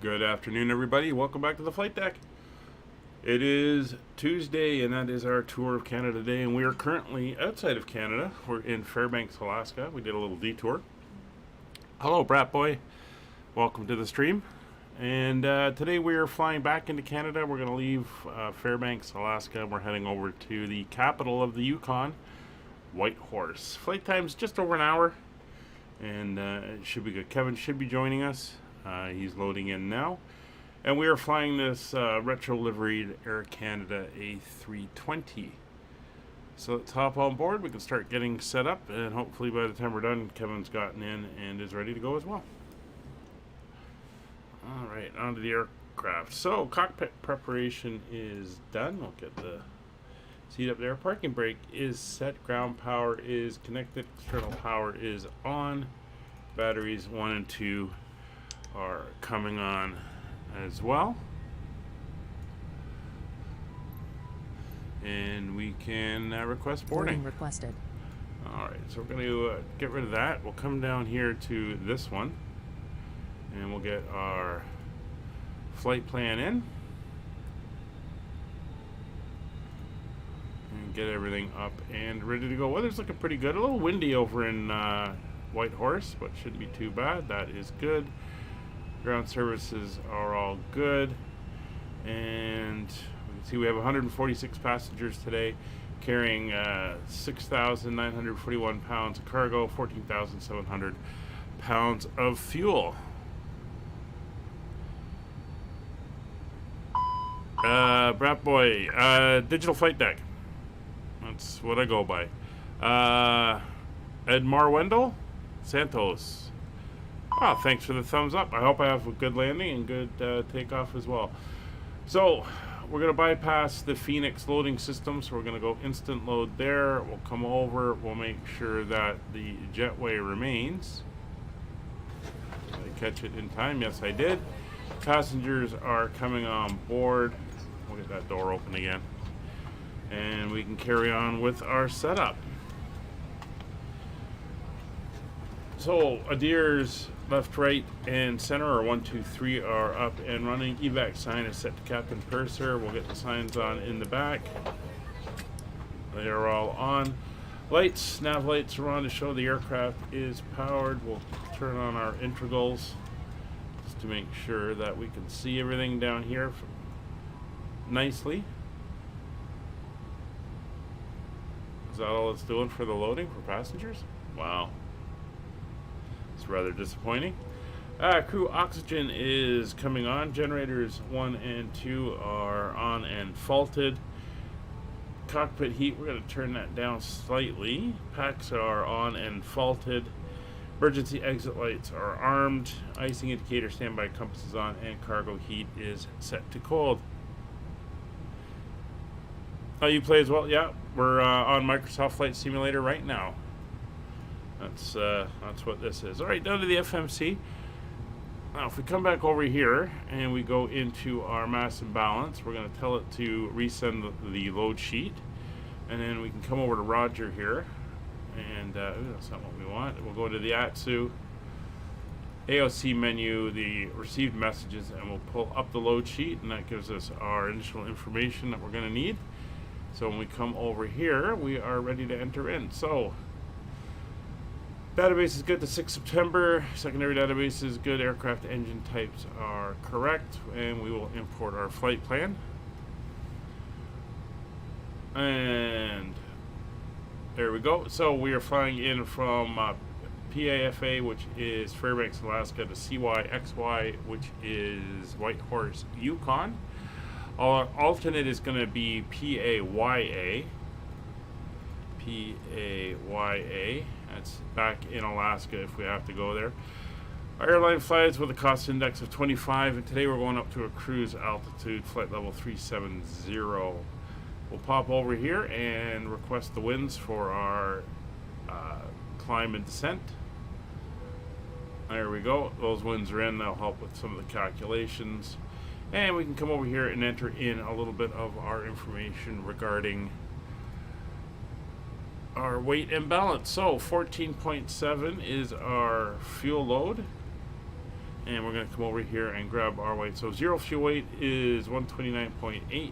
Good afternoon, everybody. Welcome back to the flight deck. It is Tuesday, and that is our tour of Canada day, and we are currently outside of Canada. We're in Fairbanks, Alaska. We did a little detour. Hello, Brat Boy. Welcome to the stream. And today we are flying back into Canada. We're going to leave Fairbanks, Alaska. We're heading over to the capital of the Yukon, Whitehorse. Flight time's just over an hour, and it should be good. Kevin should be joining us. He's loading in now. And we are flying this retro liveried Air Canada A320. So let's hop on board. We can start getting set up, and hopefully by the time we're done, Kevin's gotten in and is ready to go as well. Alright, on to the aircraft. So cockpit preparation is done. We'll get the seat up there. Parking brake is set. Ground power is connected. External power is on. Batteries 1 and 2 are coming on as well, and we can request boarding. Requested. All right, so we're going to get rid of that. We'll come down here to this one, and we'll get our flight plan in and get everything up and ready to go. Weather's looking pretty good. A little windy over in Whitehorse, but shouldn't be too bad. That is good. Ground services are all good, and we can see we have 146 passengers today, carrying 6,941 pounds of cargo, 14,700 pounds of fuel. Brat Boy, digital flight deck. That's what I go by. Edmar Wendell Santos. Oh, thanks for the thumbs up. I hope I have a good landing and good takeoff as well. So we're going to bypass the FENIX loading system. So we're going to go instant load there. We'll come over. We'll make sure that the jetway remains. Did I catch it in time? Yes, I did. Passengers are coming on board. We'll get that door open again. And we can carry on with our setup. So Adir's left, right, and center, or 1, 2, 3 are up and running. Evac sign is set to Captain Purser. We'll get the signs on in the back. They are all on. Lights, nav lights are on to show the aircraft is powered. We'll turn on our integrals just to make sure that we can see everything down here nicely. Is that all it's doing for the loading for passengers? Wow. It's rather disappointing. Crew oxygen is coming on. Generators 1 and 2 are on and faulted. Cockpit heat, we're going to turn that down slightly. Packs are on and faulted. Emergency exit lights are armed. Icing indicator, standby compass is on, and cargo heat is set to cold. You play as well? Yeah, we're on Microsoft Flight Simulator right now. That's what this is. All right, down to the FMC. Now, if we come back over here and we go into our mass and balance, we're going to tell it to resend the load sheet, and then we can come over to Roger here, and that's not what we want. We'll go to the ATSU AOC menu, the received messages, and we'll pull up the load sheet, and that gives us our initial information that we're going to need. So when we come over here, we are ready to enter in. So database is good to 6 September. Secondary database is good. Aircraft engine types are correct. And we will import our flight plan. And there we go. So we are flying in from PAFA, which is Fairbanks, Alaska, to CYXY, which is Whitehorse, Yukon. Our alternate is going to be PAYA. PAYA. That's back in Alaska if we have to go there. Our airline flies with a cost index of 25, and today we're going up to a cruise altitude, flight level 370. We'll pop over here and request the winds for our climb and descent. There we go. Those winds are in. They'll help with some of the calculations. And we can come over here and enter in a little bit of our information regarding our weight and balance. So 14.7 is our fuel load. And we're going to come over here and grab our weight. So zero fuel weight is 129.8.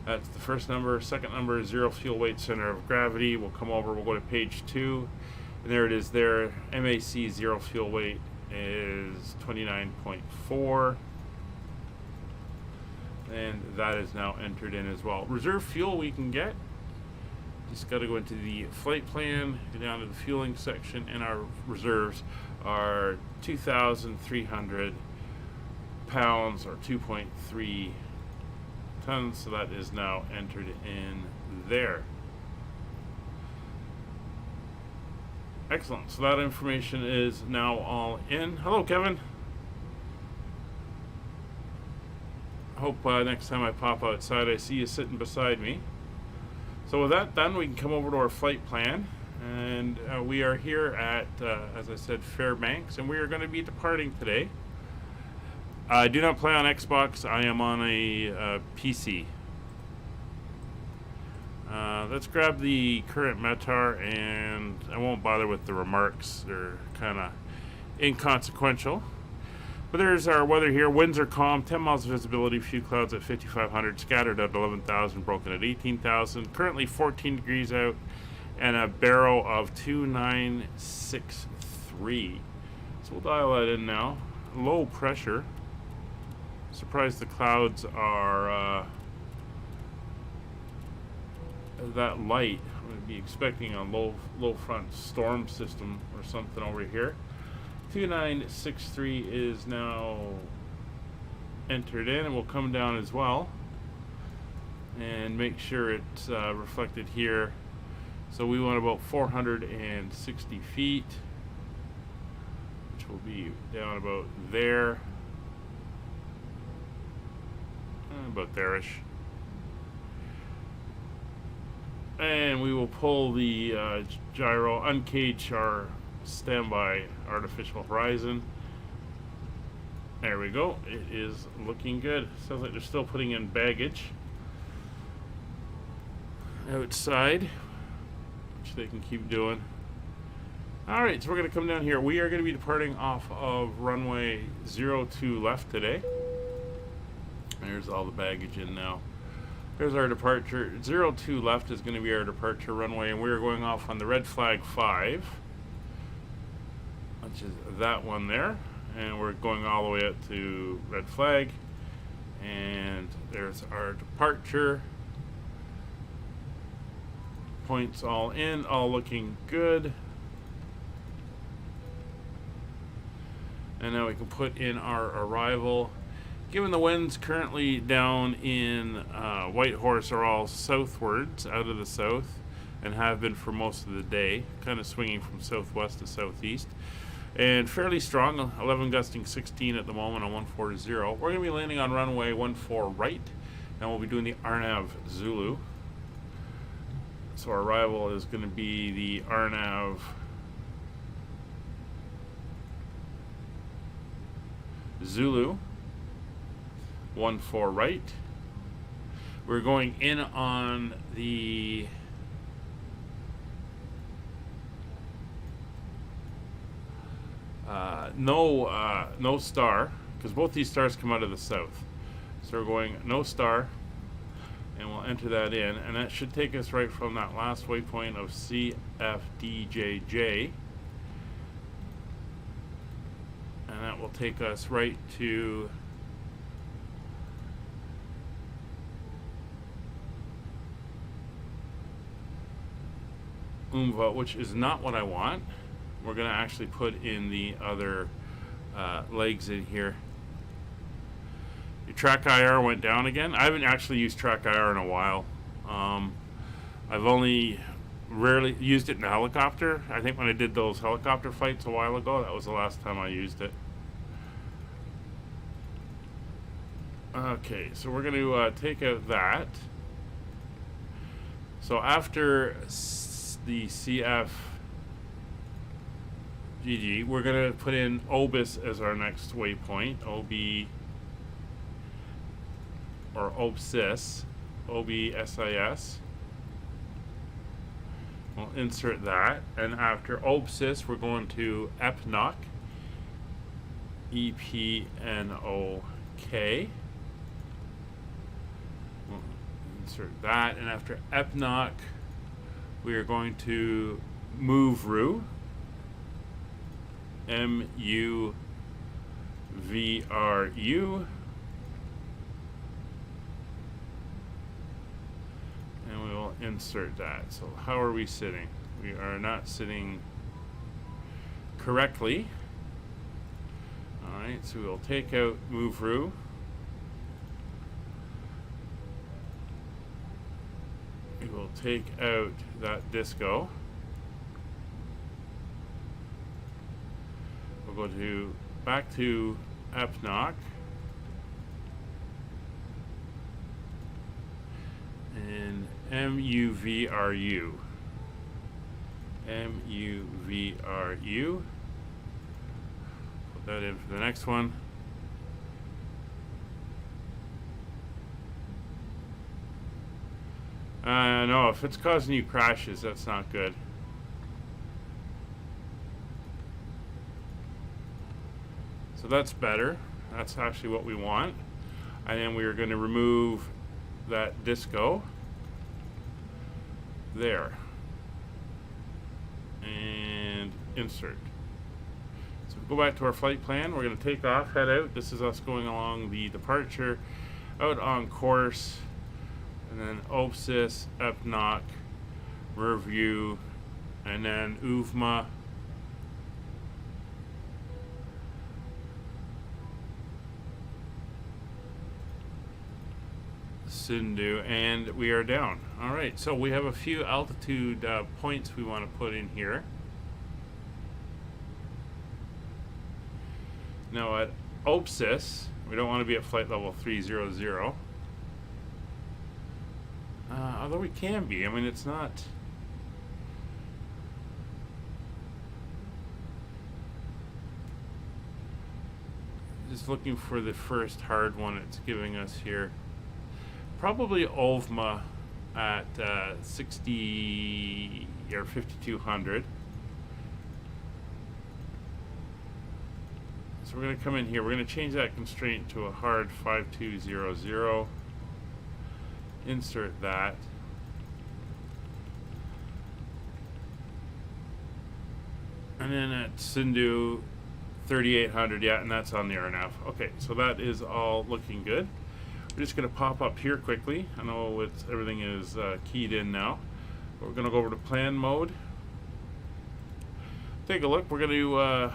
That's the first number. Second number is zero fuel weight center of gravity. We'll come over, we'll go to page 2. And there it is there. MAC zero fuel weight is 29.4. And that is now entered in as well. Reserve fuel we can get. Just got to go into the flight plan, go down to the fueling section, and our reserves are 2,300 pounds or 2.3 tons. So that is now entered in there. Excellent. So that information is now all in. Hello, Kevin. Hope next time I pop outside I see you sitting beside me. So with that done, we can come over to our flight plan, and we are here at, as I said, Fairbanks, and we are going to be departing today. I do not play on Xbox. I am on a PC. Let's grab the current METAR, and I won't bother with the remarks. They're kind of inconsequential. But there's our weather here. Winds are calm, 10 miles of visibility, few clouds at 5,500, scattered at 11,000, broken at 18,000. Currently 14 degrees out, and a barrow of 2963. So we'll dial that in now. Low pressure. Surprised the clouds are that light. I'm going to be expecting a low front storm system or something over here. 2963 is now entered in, and will come down as well and make sure it's reflected here. So we want about 460 feet, which will be down about there, about there-ish. And we will pull the gyro, uncage our standby artificial horizon. There we go. It is looking good. Sounds like they're still putting in baggage outside, which they can keep doing. Alright, so we're going to come down here. We are going to be departing off of runway 02 left today. There's all the baggage in now. There's our departure. 02 left is going to be our departure runway, and we are going off on the red flag 5. Which is that one there, and we're going all the way up to red flag, and there's our departure points all in, all looking good. And now we can put in our arrival. Given the winds currently down in Whitehorse are all southwards, out of the south, and have been for most of the day, kind of swinging from southwest to southeast. And fairly strong, 11 gusting 16 at the moment on 140. We're going to be landing on runway 14 right, and we'll be doing the Arnav Zulu. So our arrival is going to be the Arnav Zulu, 14 right. We're going in on the no star, because both these stars come out of the south. So we're going no star, and we'll enter that in, and that should take us right from that last waypoint of CFDJJ, and that will take us right to Umva, which is not what I want. We're going to actually put in the other legs in here. Your track IR went down again. I haven't actually used track IR in a while. I've only rarely used it in a helicopter. I think when I did those helicopter flights a while ago, that was the last time I used it. Okay, so we're going to take out that. So after the CFGG, we're going to put in OBIS as our next waypoint. OB or OBSIS. OBSIS. We'll insert that, and after OBSIS, we're going to EPNOK, EPNOK. We'll insert that, and after EPNOK, we are going to MUVRU, MUVRU, and we will insert that. So how are we sitting? We are not sitting correctly. Alright, so we'll take out MUVRU. We will take out that disco. We'll go to back to EPNOK. And MUVRU. MUVRU. Put that in for the next one. No, if it's causing you crashes, that's not good. So that's better. That's actually what we want. And then we are going to remove that disco there and insert. So we go back to our flight plan. We're going to take off, head out. This is us going along the departure, out on course, and then OBSIS, EPNOK, review, and then UVMA. Sindhu, and we are down. Alright, so we have a few altitude points we want to put in here. Now at OBSIS, we don't want to be at flight level 300. Although we can be. I mean, it's not... Just looking for the first hard one it's giving us here. Probably OVMA at 60 or 5200. So we're going to come in here. We're going to change that constraint to a hard 5200. Insert that. And then at Sindhu 3800, yeah, and that's on the RNAV. Okay, so that is all looking good. We're just going to pop up here quickly. I know everything is keyed in now. We're going to go over to plan mode. Take a look. We're going to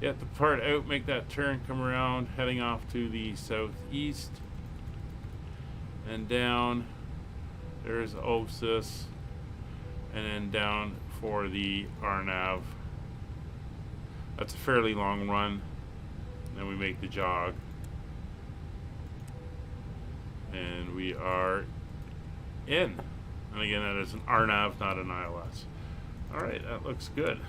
depart out, make that turn, come around, heading off to the southeast. And down. There's OBSIS. And then down for the RNAV. That's a fairly long run. Then we make the jog. And we are in. And again, that is an RNAV, not an ILS. Alright, that looks good.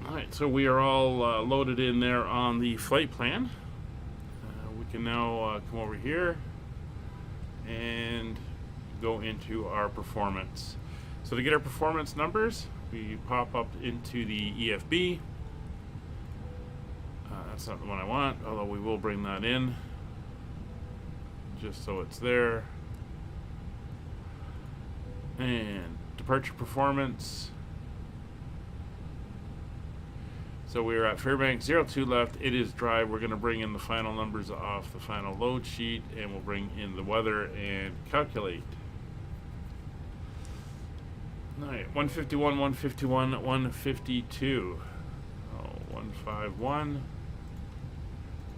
Alright, so we are all loaded in there on the flight plan. We can now come over here and go into our performance. So to get our performance numbers, we pop up into the EFB. That's not the one I want, although we will bring that in just so it's there. And departure performance. So we're at Fairbanks 02 left. It is dry. We're going to bring in the final numbers off the final load sheet, and we'll bring in the weather and calculate. Alright, 151, 151, 152. 151.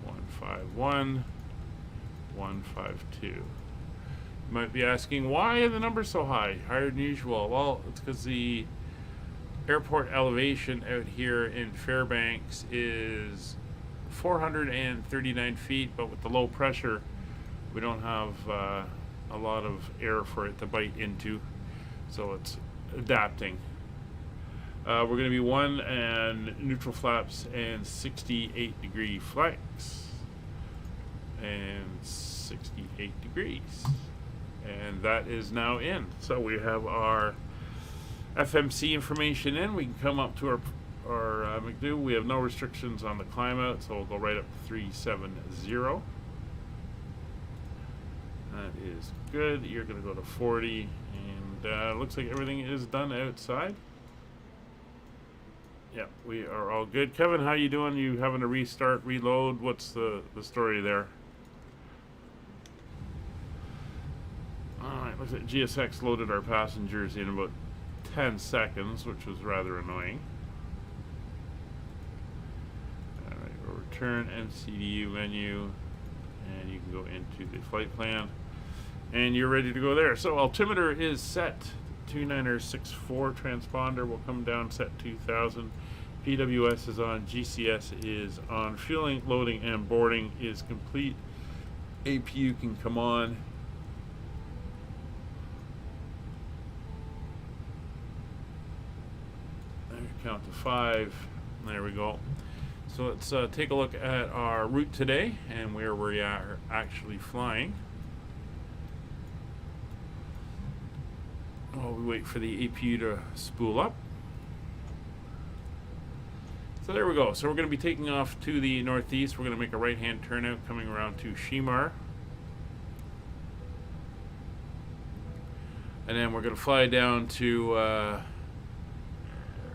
151, 152. You might be asking, why are the numbers so high, higher than usual? Well, it's because the airport elevation out here in Fairbanks is 439 feet, but with the low pressure, we don't have a lot of air for it to bite into, so it's adapting. We're going to be 1 and neutral flaps and 68 degree flex. and 68 degrees. And that is now in. So we have our FMC information in. We can come up to our McDo. We have no restrictions on the climb out, so we'll go right up to 370. That is good. You're going to go to 40, and looks like everything is done outside. Yep, we are all good. Kevin, how you doing? You having to restart, reload? What's the story there? Alright, looks like GSX loaded our passengers in about 10 seconds, which was rather annoying. Alright, we'll return MCDU menu, and you can go into the flight plan, and you're ready to go there. So altimeter is set. 2964 transponder will come down, set 2000. PWS is on, GCS is on, fueling, loading, and boarding is complete. APU can come on. Count to 5. There we go. So let's take a look at our route today and where we are actually flying. While we wait for the APU to spool up. So there we go. So we're going to be taking off to the northeast. We're going to make a right-hand turnout coming around to Shimar. And then we're going to fly down to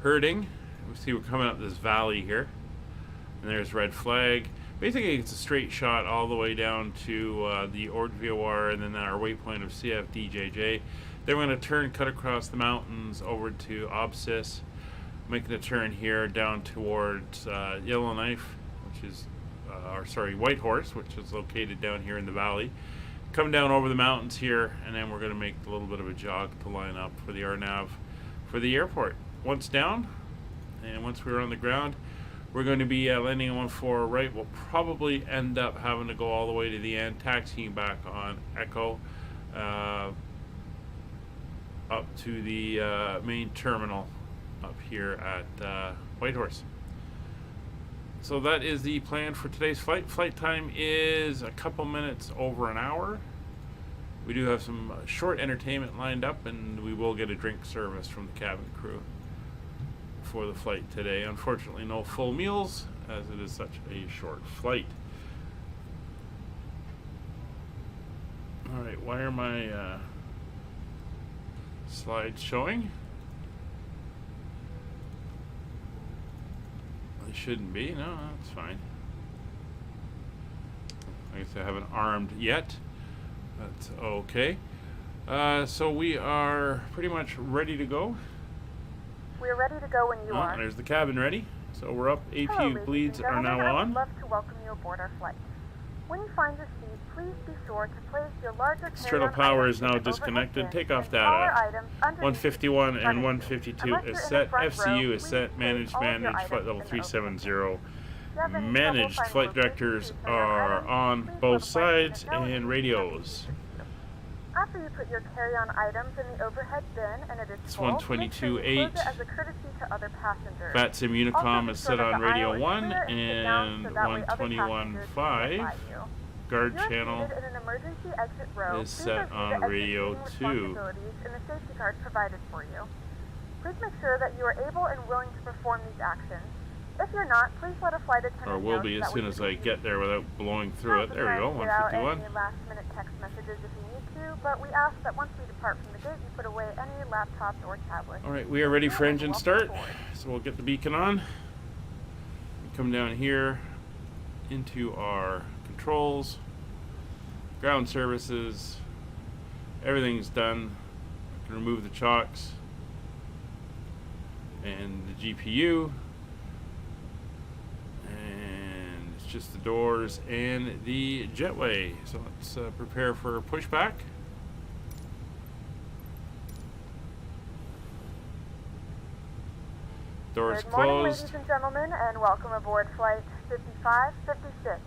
Herding. We see we're coming up this valley here, and there's red flag. Basically, it's a straight shot all the way down to the Ordvoir, and then our waypoint of CFDJJ. Then we're going to turn, cut across the mountains over to Obsis, making a turn here down towards Yellowknife, which is, Whitehorse, which is located down here in the valley. Come down over the mountains here, and then we're going to make a little bit of a jog to line up for the RNAV for the airport. Once down, and once we're on the ground, we're going to be landing on 14 right. We'll probably end up having to go all the way to the end, taxiing back on Echo up to the main terminal up here at Whitehorse. So that is the plan for today's flight. Flight time is a couple minutes over an hour. We do have some short entertainment lined up, and we will get a drink service from the cabin crew for the flight today. Unfortunately, no full meals, as it is such a short flight. Alright, why are my slides showing? They shouldn't be. No, that's fine. I guess I haven't armed yet. That's okay. So we are pretty much ready to go. We're ready to go when you are. There's the cabin ready. So we're up. APU Hello, bleeds are now I on. would love to welcome you aboard our flight. When you find your seat, please be sure to place your larger Throttle power is now disconnected. Takeoff data. 151 and 152 is set. FCU is set. Managed, flight level 370. Managed, flight directors are on both sides, and radios. After you put your carry-on items in the overhead bin and it is It's full, 122.8. as a courtesy to other passengers. FATSIM Unicom is set on radio 1 and 121.5. Guard channel is set on radio 2. In the safety card provided for you. Please make sure that you are able and willing to perform these actions. If you're not, please let a flight attendant know. Or will be as soon as I get there without blowing through it. There we go, 151. Any last-minute text messages if you need to, but we ask that once we depart from the gate, you put away any laptops or tablets. All right, we are ready for engine start. So we'll get the beacon on. We come down here into our controls, ground services. Everything's done. I can remove the chocks and the GPU. Just the doors and the jetway. So let's prepare for pushback. Doors Good morning, closed. ladies and gentlemen, and welcome aboard Flight 5556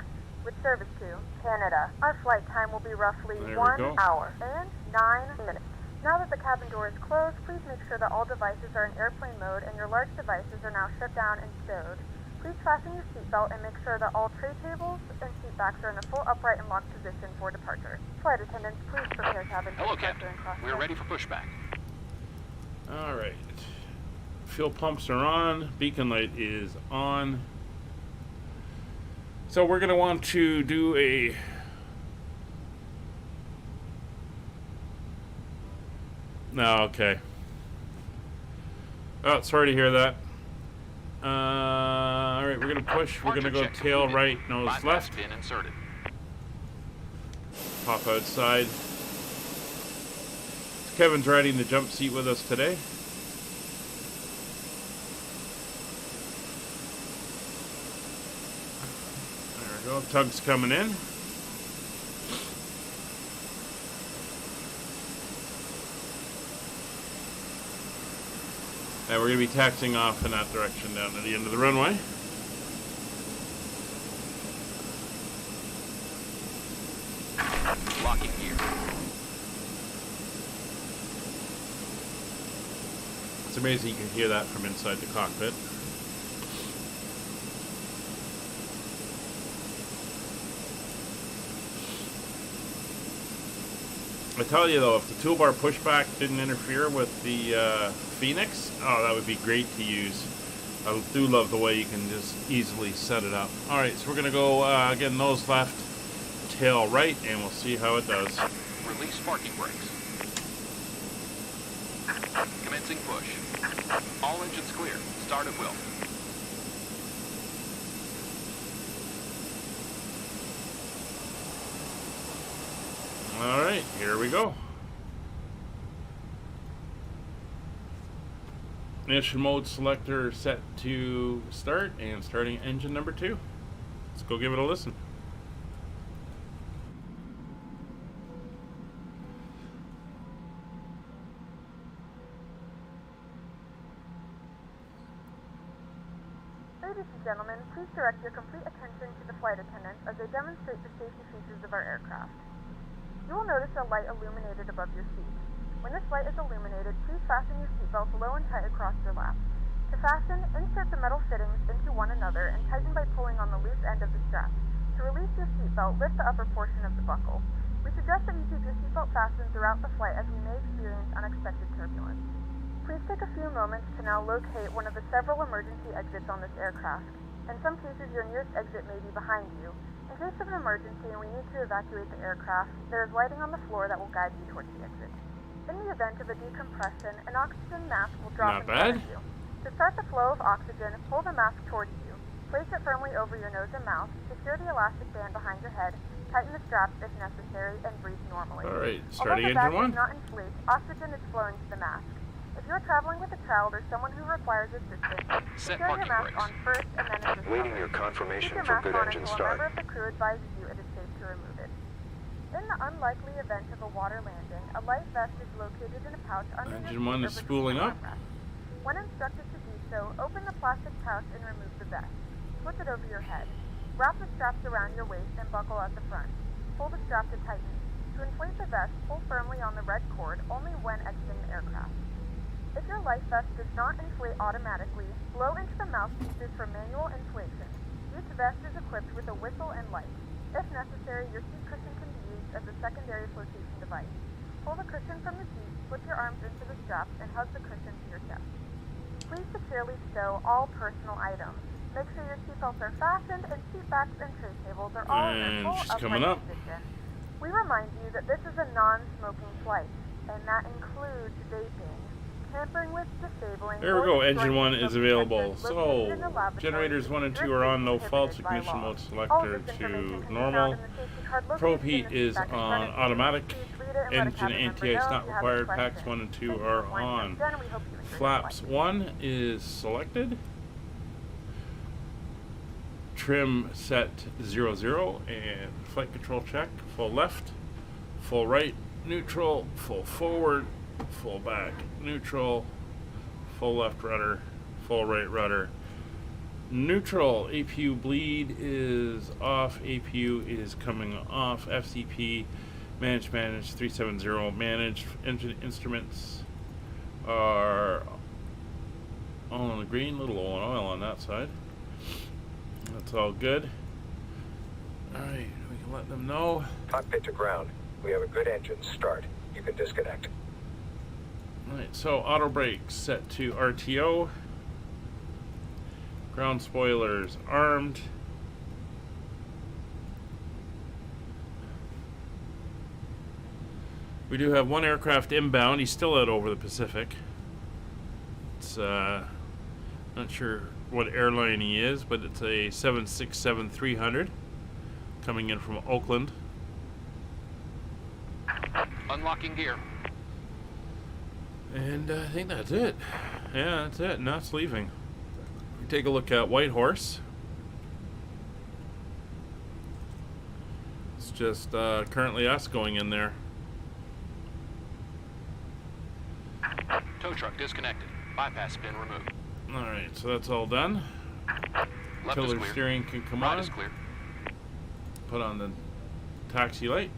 with service to Canada. Our flight time will be roughly 1 hour and 9 minutes. Now that the cabin door is closed, please make sure that all devices are in airplane mode and your large devices are now shut down and stowed. Please fasten your seatbelt and make sure that all tray tables and seat backs are in a full upright and locked position for departure. Flight attendants, please prepare cabin. Hello, Captain. We're ready for pushback. All right. Fuel pumps are on. Beacon light is on. So we're going to want to do a... No, okay. Oh, sorry to hear that. All right, we're going to push. We're going to go tail right, nose left. Pin inserted. Pop outside. Kevin's riding the jump seat with us today. There we go. Tug's coming in. And we're going to be taxiing off in that direction down to the end of the runway. Locking gear. It's amazing you can hear that from inside the cockpit. I tell you though, if the toolbar pushback didn't interfere with the FENIX, oh, that would be great to use. I do love the way you can just easily set it up. Alright, so we're going to go, again, nose left, tail right, and we'll see how it does. Release parking brakes. Commencing push. All engines clear. Start at will. Alright, here we go. Ignition mode selector set to start, and starting engine number 2. Let's go give it a listen. Ladies and gentlemen, please direct your complete attention to the flight attendants as they demonstrate the safety features of our aircraft. You will notice a light illuminated above your seat. When this light is illuminated, please fasten your seatbelts low and tight across your lap. To fasten, insert the metal fittings into one another and tighten by pulling on the loose end of the strap. To release your seatbelt, lift the upper portion of the buckle. We suggest that you keep your seatbelt fastened throughout the flight as we may experience unexpected turbulence. Please take a few moments to now locate one of the several emergency exits on this aircraft. In some cases, your nearest exit may be behind you. In case of an emergency and we need to evacuate the aircraft, there is lighting on the floor that will guide you towards the exit. In the event of a decompression, an oxygen mask will drop in front of you. To start the flow of oxygen, pull the mask towards you. Place it firmly over your nose and mouth, secure the elastic band behind your head, tighten the straps if necessary, and breathe normally. Alright, starting engine 1. Although the bag does not inflate, oxygen is flowing to the mask. If you're traveling with a child or someone who requires assistance, secure your mask on first and then assist Waiting your confirmation for good engine start. A member of the crew advises you it is safe to remove it. In the unlikely event of a water landing, a life vest is located in a pouch under Engine 1 is spooling up. When instructed to do so, open the plastic pouch and remove the vest. Flip it over your head. Wrap the straps around your waist and buckle at the front. Pull the strap to tighten. To inflate the vest, pull firmly on the red cord only when exiting the aircraft. If your life vest does not inflate automatically, blow into the mouthpieces for manual inflation. Each vest is equipped with a whistle and light. If necessary, your seat cushion can be used as a secondary flotation device. Pull the cushion from the seat, slip your arms into the straps, and hug the cushion to your chest. Please securely stow all personal items. Make sure your seatbelts are fastened and seat backs and tray tables are all in their full upright position. We remind you that this is a non-smoking flight, and that includes vaping. There we go, engine 1 is available. So, generators 1 and 2 are on, no faults, ignition mode selector to normal. Probe heat is on automatic. Engine anti-ice not required, packs 1 and 2 are on. Flaps 1 is selected. Trim set 00 and flight control check. Full left, full right, neutral, full forward, full back, neutral, full left rudder, full right rudder, neutral. APU bleed is off, APU is coming off. FCP manage 370 managed. Engine instruments are all on the green, little low on oil on that side. That's all good. Alright. let them know. Cockpit to ground. We have a good engine start. You can disconnect. Alright, so auto brakes set to RTO. Ground spoilers armed. We do have one aircraft inbound. He's still out over the Pacific. It's not sure what airline he is, but it's a 767-300 coming in from Oakland. Unlocking gear. And I think that's it. Yeah, that's it. Now it's leaving. We take a look at Whitehorse. It's just currently us going in there. Tow truck disconnected. Bypass pin removed. Alright, so that's all done. Left is Tiller clear. steering can come Right on. is clear. Put on the taxi light.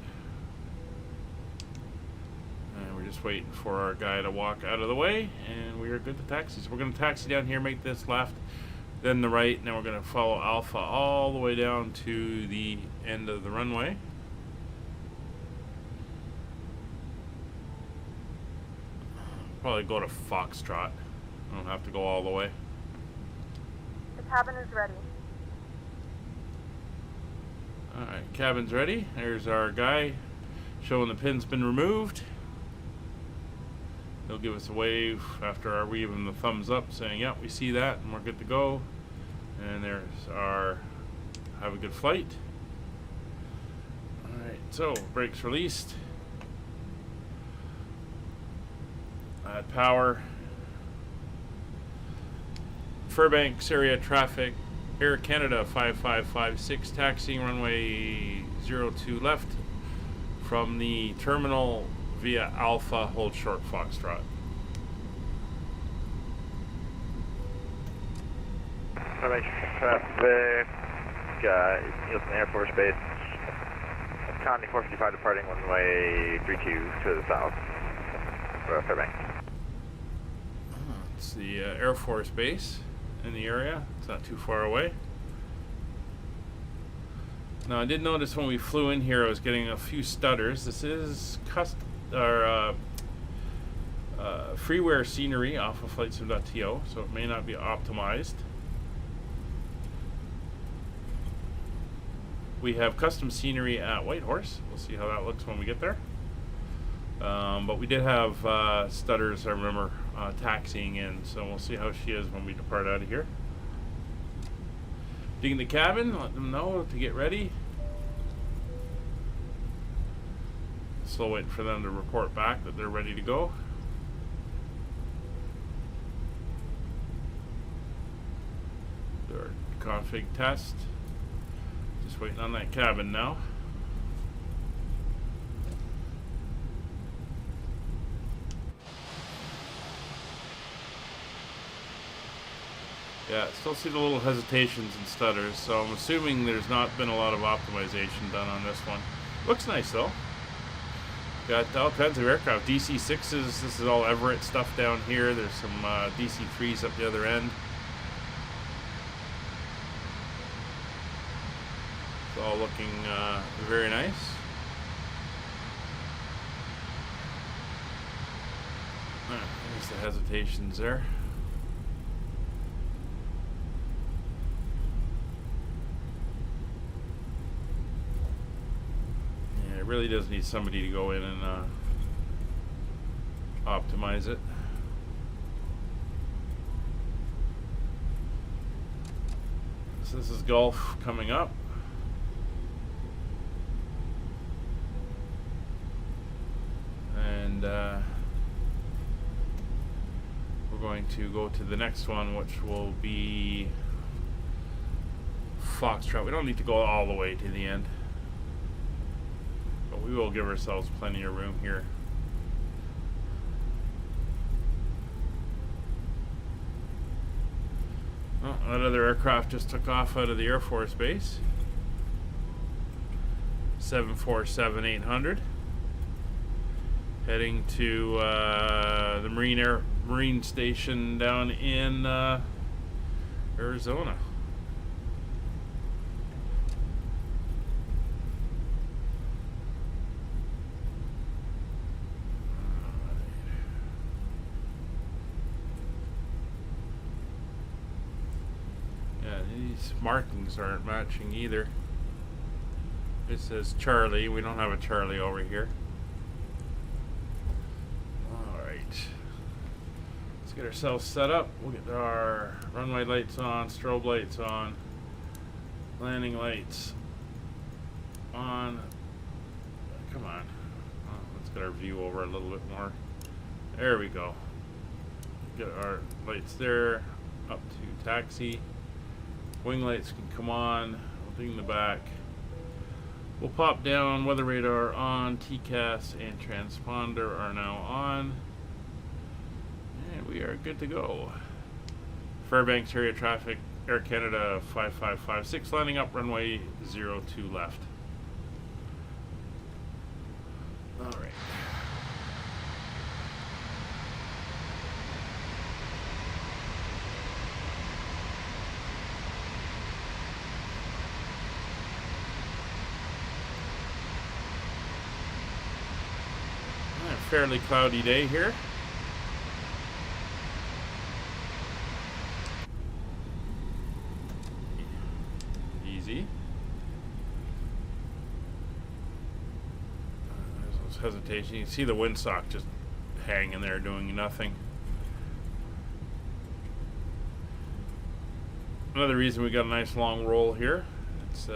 And we're just waiting for our guy to walk out of the way, and we are good to taxi. So we're going to taxi down here, make this left, then the right, and then we're going to follow Alpha all the way down to the end of the runway. Probably go to Foxtrot. I don't have to go all the way. The cabin is ready. Alright, cabin's ready. There's our guy showing the pin's been removed. He'll give us a wave after our wave and the thumbs up saying, yep, we see that and we're good to go. And there's our have a good flight. Alright, so brakes released. Add power. Fairbanks area traffic. Air Canada 5556 taxiing runway 02 left from the terminal via Alpha, hold short Foxtrot. Fairbanks traffic, Yukon Air Force Base, County 455 departing runway 32 to the south, Fairbanks. It's the Air Force Base in the area. It's not too far away. Now I did notice when we flew in here I was getting a few stutters. This is freeware scenery off of flightsim.to, so it may not be optimized. We have custom scenery at Whitehorse. We'll see how that looks when we get there. But we did have stutters, I remember, taxiing in, so we'll see how she is when we depart out of here. Digging the cabin, let them know to get ready. Still waiting for them to report back that they're ready to go. Do our config test. Just waiting on that cabin now. Yeah, still see the little hesitations and stutters, so I'm assuming there's not been a lot of optimization done on this one. Looks nice though. Got all kinds of aircraft. DC-6s, this is all Everett stuff down here. There's some DC-3s up the other end. It's all looking very nice. There's the hesitations there. It really does need somebody to go in and optimize it. So this is Gulf coming up. And we're going to go to the next one, which will be Foxtrot. We don't need to go all the way to the end. We will give ourselves plenty of room here. Oh, that other aircraft just took off out of the Air Force Base. 747-800. Heading to the Marine Station down in Arizona. These markings aren't matching either. It says Charlie. We don't have a Charlie over here. Alright. Let's get ourselves set up. We'll get our runway lights on, strobe lights on, landing lights on. Come on. Oh, let's get our view over a little bit more. There we go. Get our lights there. Up to taxi. Wing lights can come on. We'll ding the back. We'll pop down. Weather radar on. TCAS and transponder are now on. And we are good to go. Fairbanks area traffic. Air Canada 5556 landing up runway 02 left. All right. Fairly cloudy day here. Easy. There's no hesitation. You can see the windsock just hanging there doing nothing. Another reason we got a nice long roll here. It's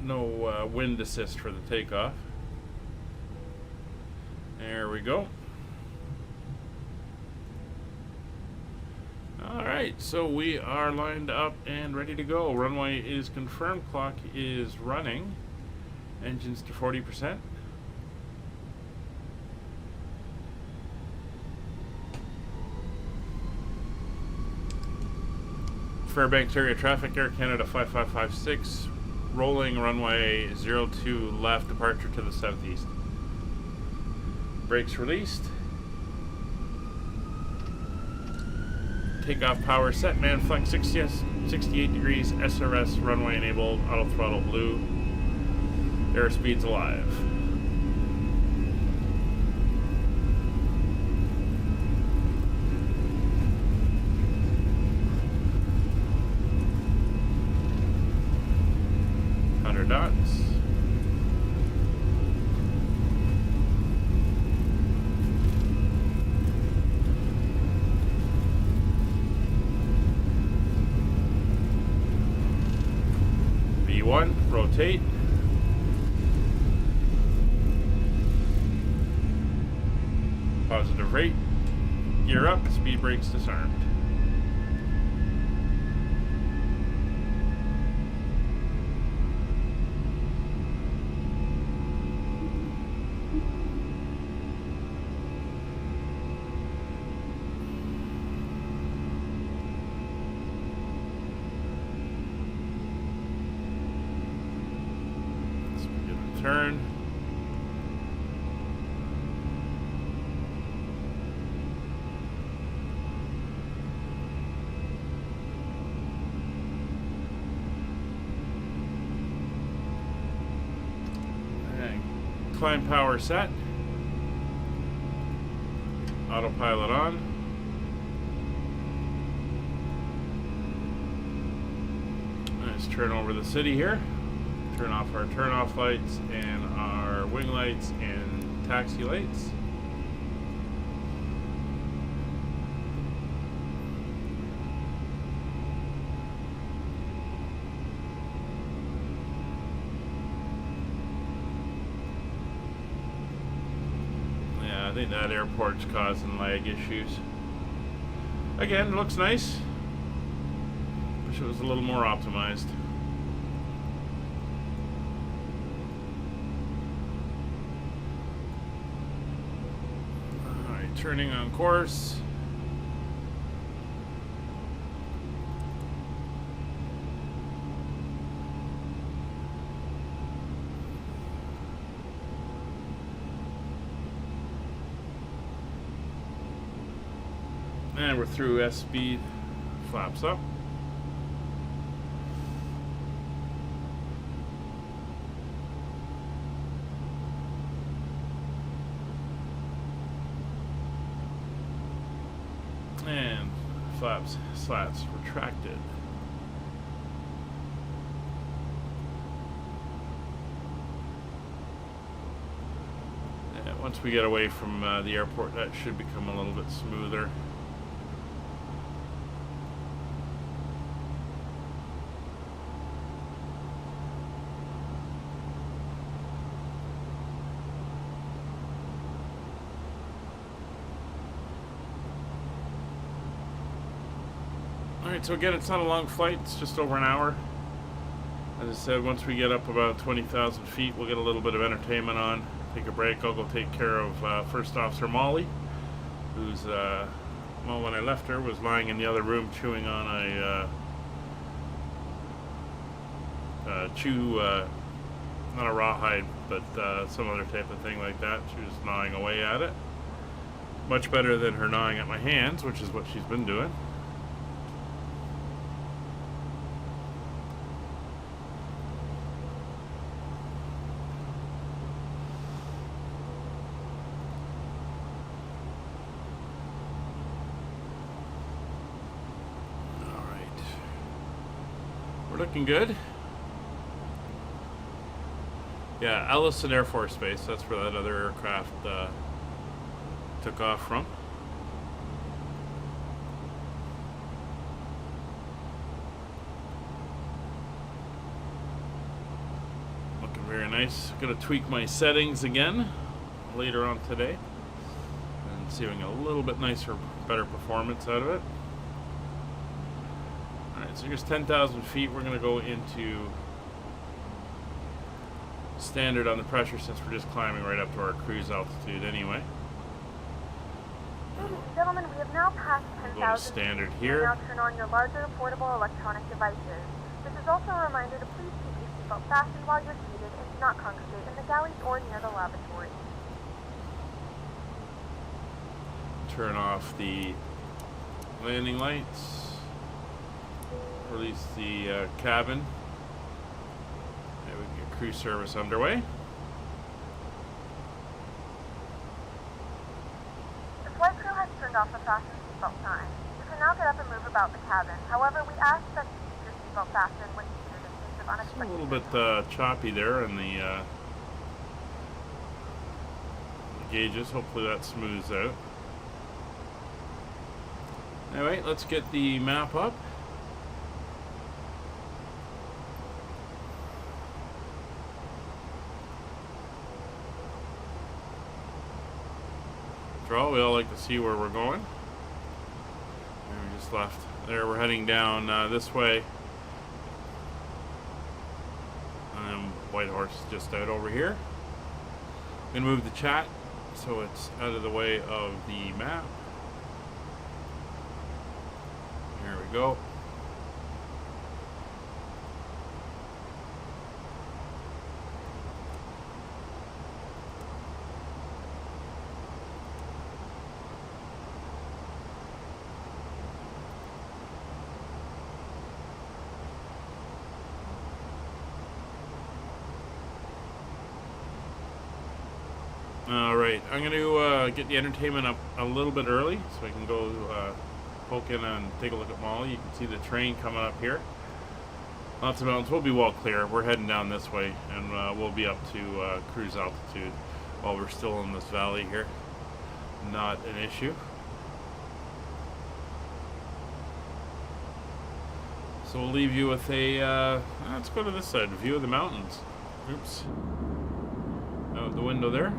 no wind assist for the takeoff. There we go. Alright, so we are lined up and ready to go. Runway is confirmed. Clock is running. Engines to 40%. Fairbanks area traffic, Air Canada 5556. Rolling runway 02 left, departure to the southeast. Brakes released. Takeoff power set. Man flex 68 degrees. SRS runway enabled. Auto throttle blue. Airspeed's alive. Dots. V1, rotate. Positive rate. Gear up, speed brakes disarmed. Turn. And climb power set. Autopilot on. Let's turn over the city here. Turn off our turn-off lights and our wing lights and taxi lights. Yeah, I think that airport's causing lag issues. Again, it looks nice. Wish it was a little more optimized. Turning on course. And we're through S speed. Flaps up. And slats retracted. And once we get away from the airport, that should become a little bit smoother. Alright, so again, it's not a long flight, it's just over an hour. As I said, once we get up about 20,000 feet, we'll get a little bit of entertainment on, take a break. I'll go take care of First Officer Molly, who's, well, when I left her, was lying in the other room chewing on a, not a rawhide, but some other type of thing like that. She was gnawing away at it. Much better than her gnawing at my hands, which is what she's been doing. Looking good. Yeah, Ellison Air Force Base, that's where that other aircraft took off from. Looking very nice. Gonna tweak my settings again later on today and see if we can get a little bit nicer, better performance out of it. So here's 10,000 feet. We're going to go into standard on the pressure since we're just climbing right up to our cruise altitude anyway. Ladies and gentlemen, we have now passed 10,000 standard feet. here. Now turn on your larger portable electronic devices. This is also a reminder to please keep your seatbelt fastened while you're seated and do not congregate in the galleys or near the lavatory. Turn off the landing lights. Release the cabin. And we can get cruise service underway. The flight crew has turned off the fasten seatbelt sign. You can now get up and move about the cabin. However, we ask that you keep your seatbelt fastened when seated in case of unexpected. It's a little bit choppy there in the gauges. Hopefully that smooths out. Anyway, let's get the map up. We all like to see where we're going. And we just left there. We're heading down this way. And then Whitehorse is just out over here. I'm going to move the chat so it's out of the way of the map. There we go. Alright, I'm going to get the entertainment up a little bit early so I can go poke in and take a look at Molly. You can see the train coming up here. Lots of mountains. We'll be well clear. We're heading down this way and we'll be up to cruise altitude while we're still in this valley here. Not an issue. So we'll leave you with a, let's go to this side, view of the mountains. Oops. Out the window there.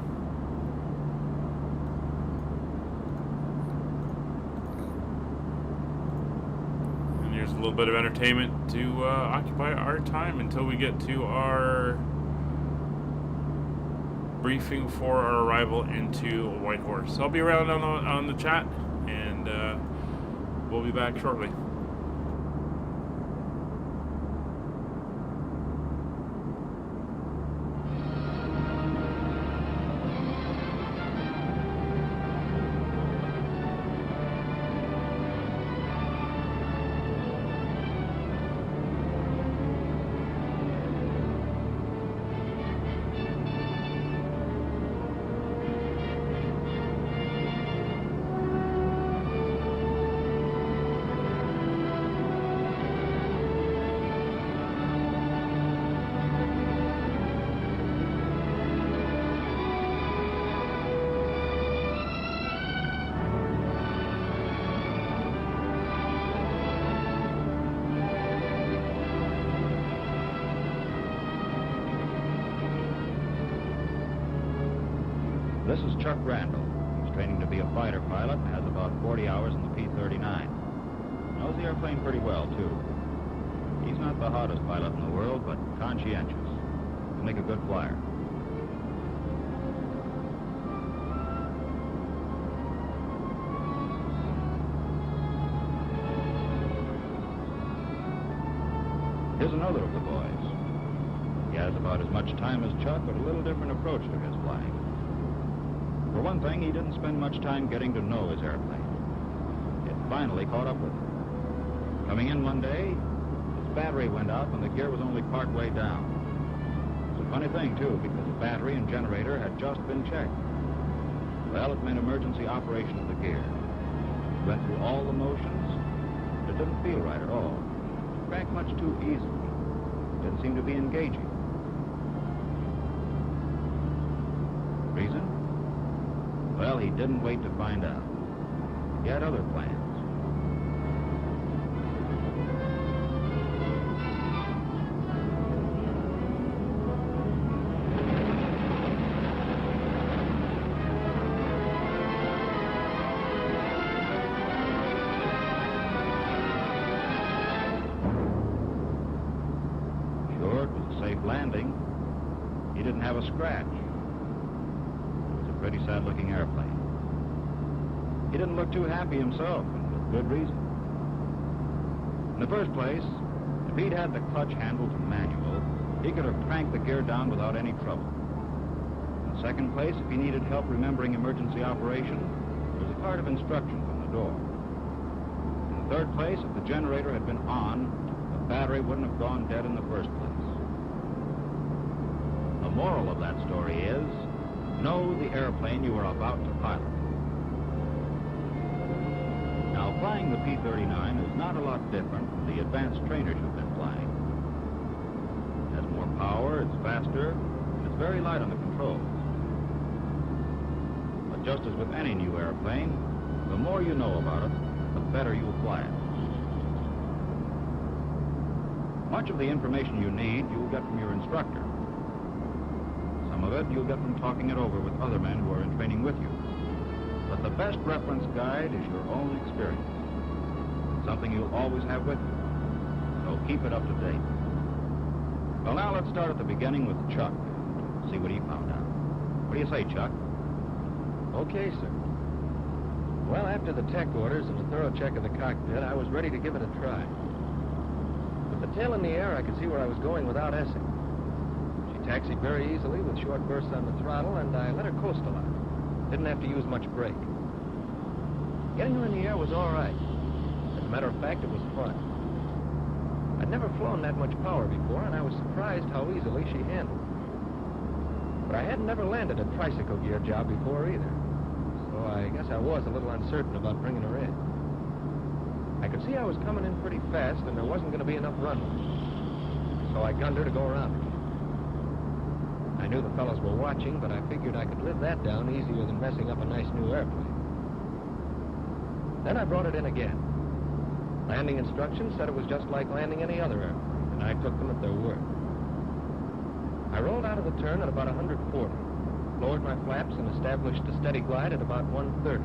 Here's a little bit of entertainment to occupy our time until we get to our briefing for our arrival into Whitehorse. I'll be around on the chat, and we'll be back shortly. This is Chuck Randall. He's training to be a fighter pilot and has about 40 hours in the P-39. Knows the airplane pretty well, too. He's not the hottest pilot in the world, but conscientious. He'll make a good flyer. Here's another of the boys. He has about as much time as Chuck, but a little different approach to his flying. For one thing, he didn't spend much time getting to know his airplane. It finally caught up with him. Coming in one day, his battery went out when the gear was only part way down. It's a funny thing, too, because the battery and generator had just been checked. Well, it meant emergency operation of the gear. It went through all the motions. It didn't feel right at all. It cranked much too easily. It didn't seem to be engaging. Reason? Well, he didn't wait to find out. He had other plans. Sure, it was a safe landing. He didn't have a scratch. Pretty sad-looking airplane. He didn't look too happy himself, and with good reason. In the first place, if he'd had the clutch handle to manual, he could have cranked the gear down without any trouble. In the second place, if he needed help remembering emergency operation, there was a card of instructions on the door. In the third place, if the generator had been on, the battery wouldn't have gone dead in the first place. The moral of that story is, know the airplane you are about to pilot. Now, flying the P-39 is not a lot different from the advanced trainers you've been flying. It has more power, it's faster, and it's very light on the controls. But just as with any new airplane, the more you know about it, the better you'll fly it. Much of the information you need, you'll get from your instructor. Some of it you'll get from talking it over with other men who are in training with you. But the best reference guide is your own experience. Something you'll always have with you. So keep it up to date. Well, now let's start at the beginning with Chuck. See what he found out. What do you say, Chuck? Okay, sir. Well, after the tech orders and a thorough check of the cockpit, I was ready to give it a try. With the tail in the air, I could see where I was going without essing. Taxied very easily with short bursts on the throttle, and I let her coast a lot. Didn't have to use much brake. Getting her in the air was all right. As a matter of fact, it was fun. I'd never flown that much power before, and I was surprised how easily she handled. But I hadn't ever landed a tricycle gear job before either, so I guess I was a little uncertain about bringing her in. I could see I was coming in pretty fast, and there wasn't going to be enough runway. So I gunned her to go around again. I knew the fellows were watching, but I figured I could live that down easier than messing up a nice new airplane. Then I brought it in again. Landing instructions said it was just like landing any other airplane, and I took them at their word. I rolled out of the turn at about 140, lowered my flaps, and established a steady glide at about 130.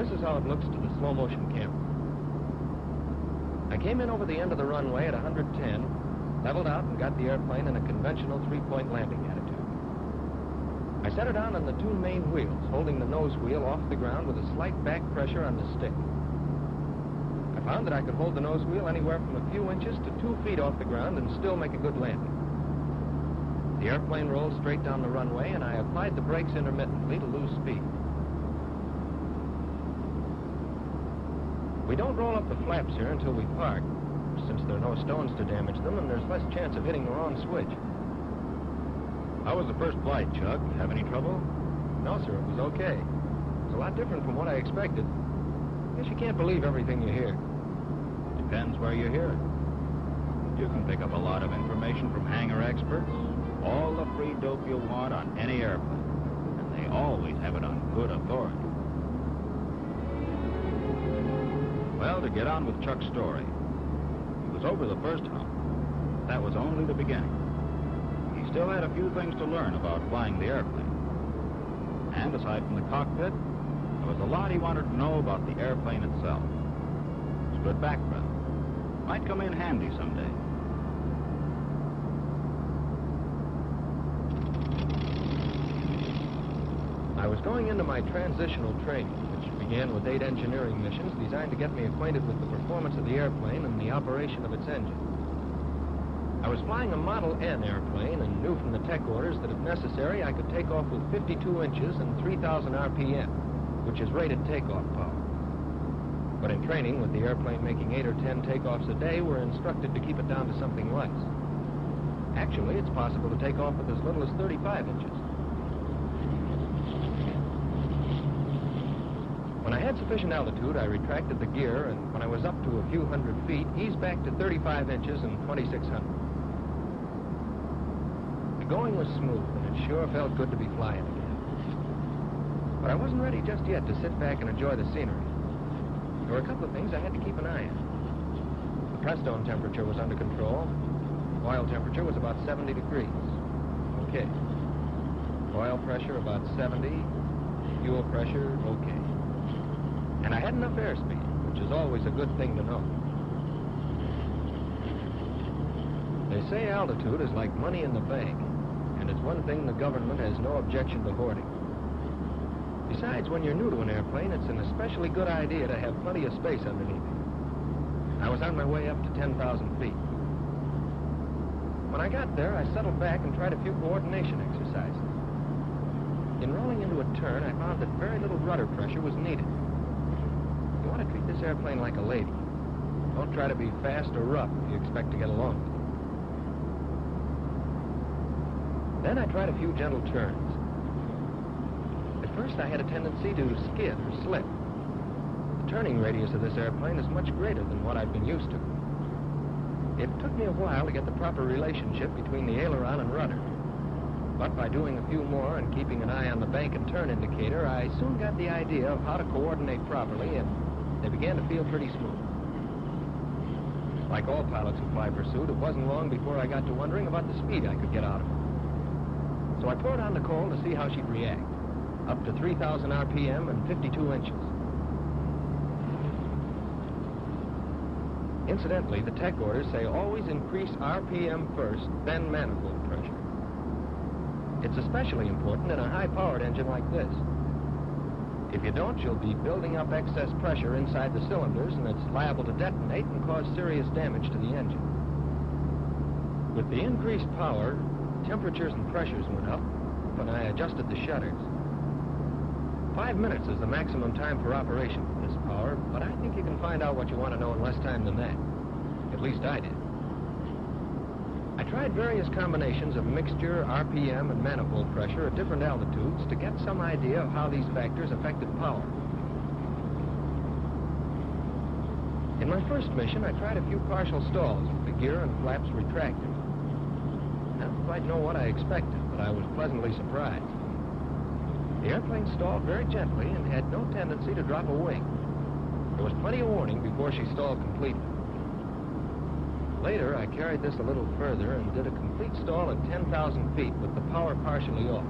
This is how it looks to the slow-motion camera. I came in over the end of the runway at 110, leveled out and got the airplane in a conventional three-point landing attitude. I set her down on the two main wheels, holding the nose wheel off the ground with a slight back pressure on the stick. I found that I could hold the nose wheel anywhere from a few inches to 2 feet off the ground and still make a good landing. The airplane rolled straight down the runway, and I applied the brakes intermittently to lose speed. We don't roll up the flaps here until we park, since there are no stones to damage them, and there's less chance of hitting the wrong switch. How was the first flight, Chuck? Have any trouble? No, sir, it was okay. It was a lot different from what I expected. Guess you can't believe everything you hear. Depends where you hear it. You can pick up a lot of information from hangar experts, all the free dope you want on any airplane, and they always have it on good authority. Well, to get on with Chuck's story, he was over the first hump. That was only the beginning. He still had a few things to learn about flying the airplane. And aside from the cockpit, there was a lot he wanted to know about the airplane itself. It's good background. Might come in handy someday. I was going into my transitional training, which began with 8 engineering missions designed to get me acquainted with the performance of the airplane and the operation of its engine. I was flying a Model N airplane and knew from the tech orders that if necessary I could take off with 52 inches and 3,000 RPM, which is rated takeoff power. But in training, with the airplane making 8 or 10 takeoffs a day, we're instructed to keep it down to something less. Actually, it's possible to take off with as little as 35 inches. When I had sufficient altitude, I retracted the gear, and when I was up to a few hundred feet, eased back to 35 inches and 2,600. The going was smooth, and it sure felt good to be flying again. But I wasn't ready just yet to sit back and enjoy the scenery. There were a couple of things I had to keep an eye on. The press-stone temperature was under control. Oil temperature was about 70 degrees. Okay. Oil pressure about 70. Fuel pressure, okay. And I had enough airspeed, which is always a good thing to know. They say altitude is like money in the bank, and it's one thing the government has no objection to hoarding. Besides, when you're new to an airplane, it's an especially good idea to have plenty of space underneath it. I was on my way up to 10,000 feet. When I got there, I settled back and tried a few coordination exercises. In rolling into a turn, I found that very little rudder pressure was needed. You want to treat this airplane like a lady. Don't try to be fast or rough if you expect to get along with it. Then I tried a few gentle turns. At first, I had a tendency to skid or slip. The turning radius of this airplane is much greater than what I've been used to. It took me a while to get the proper relationship between the aileron and rudder. But by doing a few more and keeping an eye on the bank and turn indicator, I soon got the idea of how to coordinate properly, and they began to feel pretty smooth. Like all pilots who fly pursuit, it wasn't long before I got to wondering about the speed I could get out of her. So I poured on Nicole to see how she'd react. Up to 3,000 RPM and 52 inches. Incidentally, the tech orders say always increase RPM first, then manifold pressure. It's especially important in a high-powered engine like this. If you don't, you'll be building up excess pressure inside the cylinders, and it's liable to detonate and cause serious damage to the engine. With the increased power, temperatures and pressures went up, and I adjusted the shutters. 5 minutes is the maximum time for operation with this power, but I think you can find out what you want to know in less time than that. At least I did. I tried various combinations of mixture, RPM, and manifold pressure at different altitudes to get some idea of how these factors affected power. In my first mission, I tried a few partial stalls with the gear and flaps retracted. I don't quite know what I expected, but I was pleasantly surprised. The airplane stalled very gently and had no tendency to drop a wing. There was plenty of warning before she stalled completely. Later, I carried this a little further and did a complete stall at 10,000 feet with the power partially off.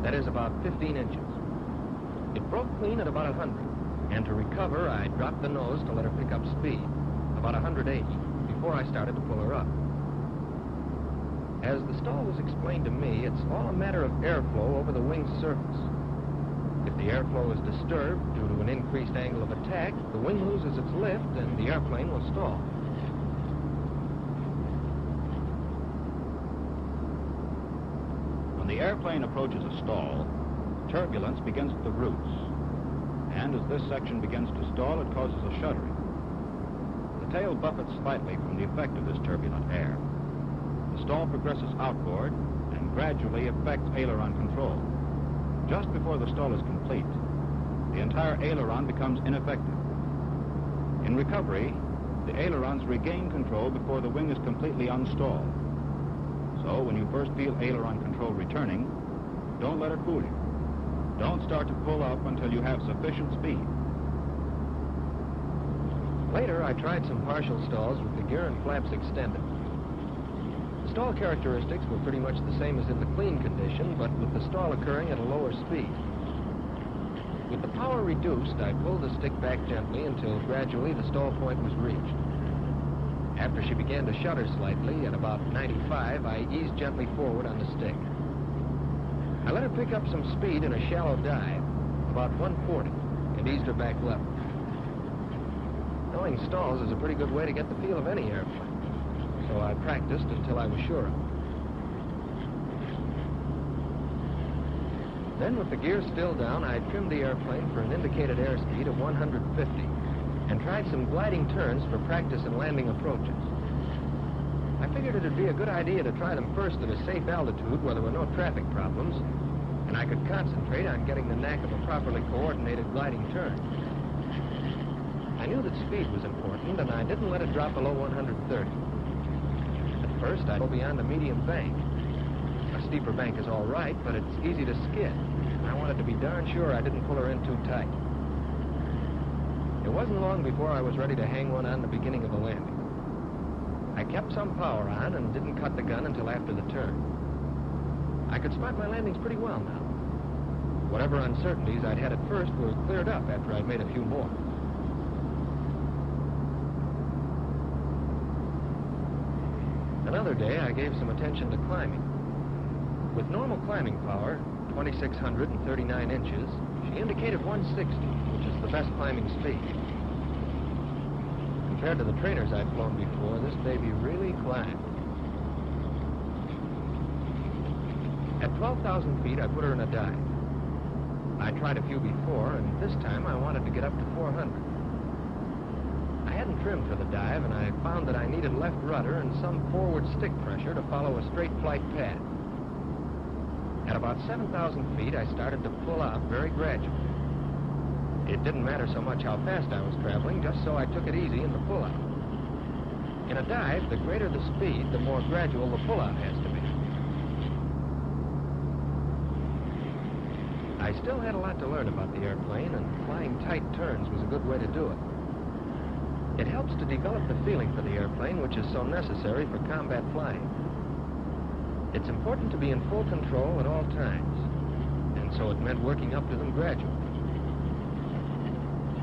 That is about 15 inches. It broke clean at about 100, and to recover, I dropped the nose to let her pick up speed, about 108, before I started to pull her up. As the stall was explained to me, it's all a matter of airflow over the wing's surface. If the airflow is disturbed due to an increased angle of attack, the wing loses its lift and the airplane will stall. When the airplane approaches a stall, turbulence begins at the roots. And as this section begins to stall, it causes a shuddering. The tail buffets slightly from the effect of this turbulent air. The stall progresses outboard and gradually affects aileron control. Just before the stall is complete, the entire aileron becomes ineffective. In recovery, the ailerons regain control before the wing is completely unstalled. So when you first feel aileron control returning, don't let it fool you. Don't start to pull up until you have sufficient speed. Later, I tried some partial stalls with the gear and flaps extended. Stall characteristics were pretty much the same as in the clean condition, but with the stall occurring at a lower speed. With the power reduced, I pulled the stick back gently until gradually the stall point was reached. After she began to shudder slightly, at about 95, I eased gently forward on the stick. I let her pick up some speed in a shallow dive, about 140, and eased her back level. Knowing stalls is a pretty good way to get the feel of any airplane, so I practiced until I was sure of it. Then, with the gear still down, I trimmed the airplane for an indicated airspeed of 150 and tried some gliding turns for practice and landing approaches. I figured it'd be a good idea to try them first at a safe altitude where there were no traffic problems, and I could concentrate on getting the knack of a properly coordinated gliding turn. I knew that speed was important, and I didn't let it drop below 130. At first, I'd go beyond a medium bank. A steeper bank is all right, but it's easy to skid. I wanted to be darn sure I didn't pull her in too tight. It wasn't long before I was ready to hang one on the beginning of the landing. I kept some power on and didn't cut the gun until after the turn. I could spot my landings pretty well now. Whatever uncertainties I'd had at first were cleared up after I'd made a few more. Another day, I gave some attention to climbing. With normal climbing power, 2,639 inches, she indicated 160, which is the best climbing speed. Compared to the trainers I'd flown before, this baby really climbed. At 12,000 feet, I put her in a dive. I tried a few before, and this time I wanted to get up to 400. I hadn't trimmed for the dive, and I found that I needed left rudder and some forward stick pressure to follow a straight flight path. At about 7,000 feet, I started to pull out very gradually. It didn't matter so much how fast I was traveling, just so I took it easy in the pull-out. In a dive, the greater the speed, the more gradual the pull-out has to be. I still had a lot to learn about the airplane, and flying tight turns was a good way to do it. It helps to develop the feeling for the airplane, which is so necessary for combat flying. It's important to be in full control at all times, and so it meant working up to them gradually.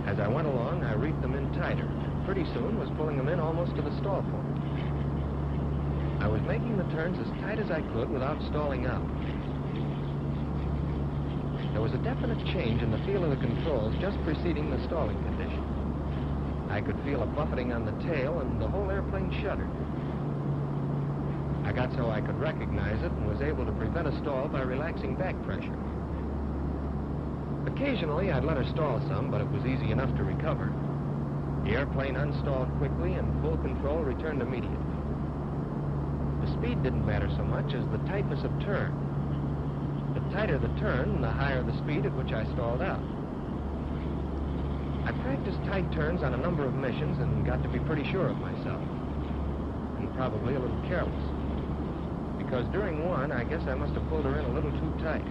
As I went along, I reefed them in tighter, and pretty soon was pulling them in almost to the stall point. I was making the turns as tight as I could without stalling out. There was a definite change in the feel of the controls just preceding the stalling condition. I could feel a buffeting on the tail, and the whole airplane shuddered. I got so I could recognize it and was able to prevent a stall by relaxing back pressure. Occasionally, I'd let her stall some, but it was easy enough to recover. The airplane unstalled quickly, and full control returned immediately. The speed didn't matter so much as the tightness of turn. The tighter the turn, the higher the speed at which I stalled out. I practiced tight turns on a number of missions and got to be pretty sure of myself, and probably a little careless. Because during one, I guess I must have pulled her in a little too tight.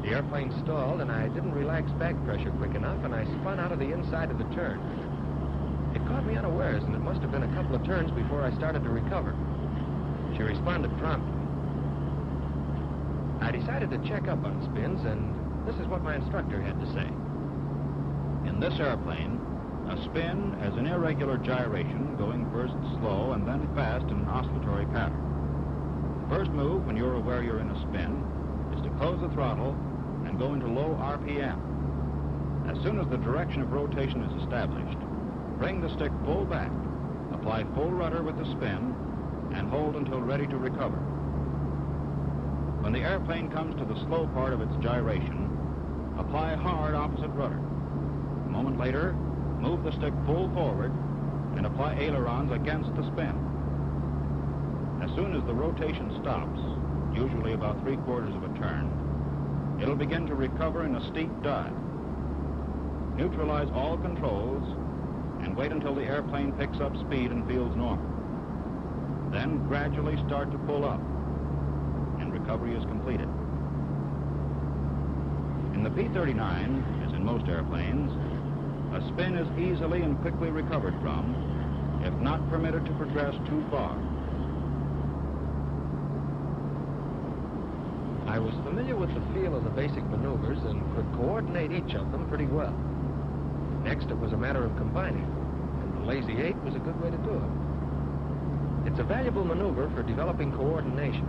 The airplane stalled, and I didn't relax back pressure quick enough, and I spun out of the inside of the turn. It caught me unawares, and it must have been a couple of turns before I started to recover. She responded promptly. I decided to check up on spins, and this is what my instructor had to say. In this airplane, a spin is an irregular gyration going first slow and then fast in an oscillatory pattern. The first move, when you're aware you're in a spin, is to close the throttle and go into low RPM. As soon as the direction of rotation is established, bring the stick full back, apply full rudder with the spin, and hold until ready to recover. When the airplane comes to the slow part of its gyration, apply hard opposite rudder. A moment later, move the stick full forward and apply ailerons against the spin. As soon as the rotation stops, usually about 3/4 of a turn, it'll begin to recover in a steep dive. Neutralize all controls and wait until the airplane picks up speed and feels normal. Then gradually start to pull up, and recovery is completed. In the P-39, as in most airplanes, a spin is easily and quickly recovered from, if not permitted to progress too far. I was familiar with the feel of the basic maneuvers and could coordinate each of them pretty well. Next, it was a matter of combining them, and the Lazy 8 was a good way to do it. It's a valuable maneuver for developing coordination,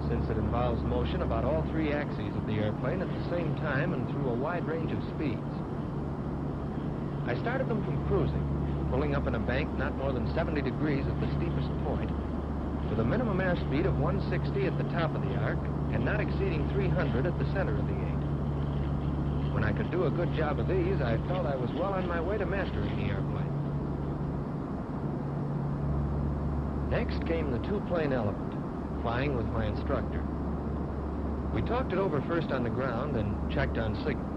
since it involves motion about all three axes of the airplane at the same time and through a wide range of speeds. I started them from cruising, pulling up in a bank not more than 70 degrees at the steepest point, with a minimum airspeed of 160 at the top of the arc and not exceeding 300 at the center of the 8. When I could do a good job of these, I felt I was well on my way to mastering the airplane. Next came the two-plane element, flying with my instructor. We talked it over first on the ground and checked on signals.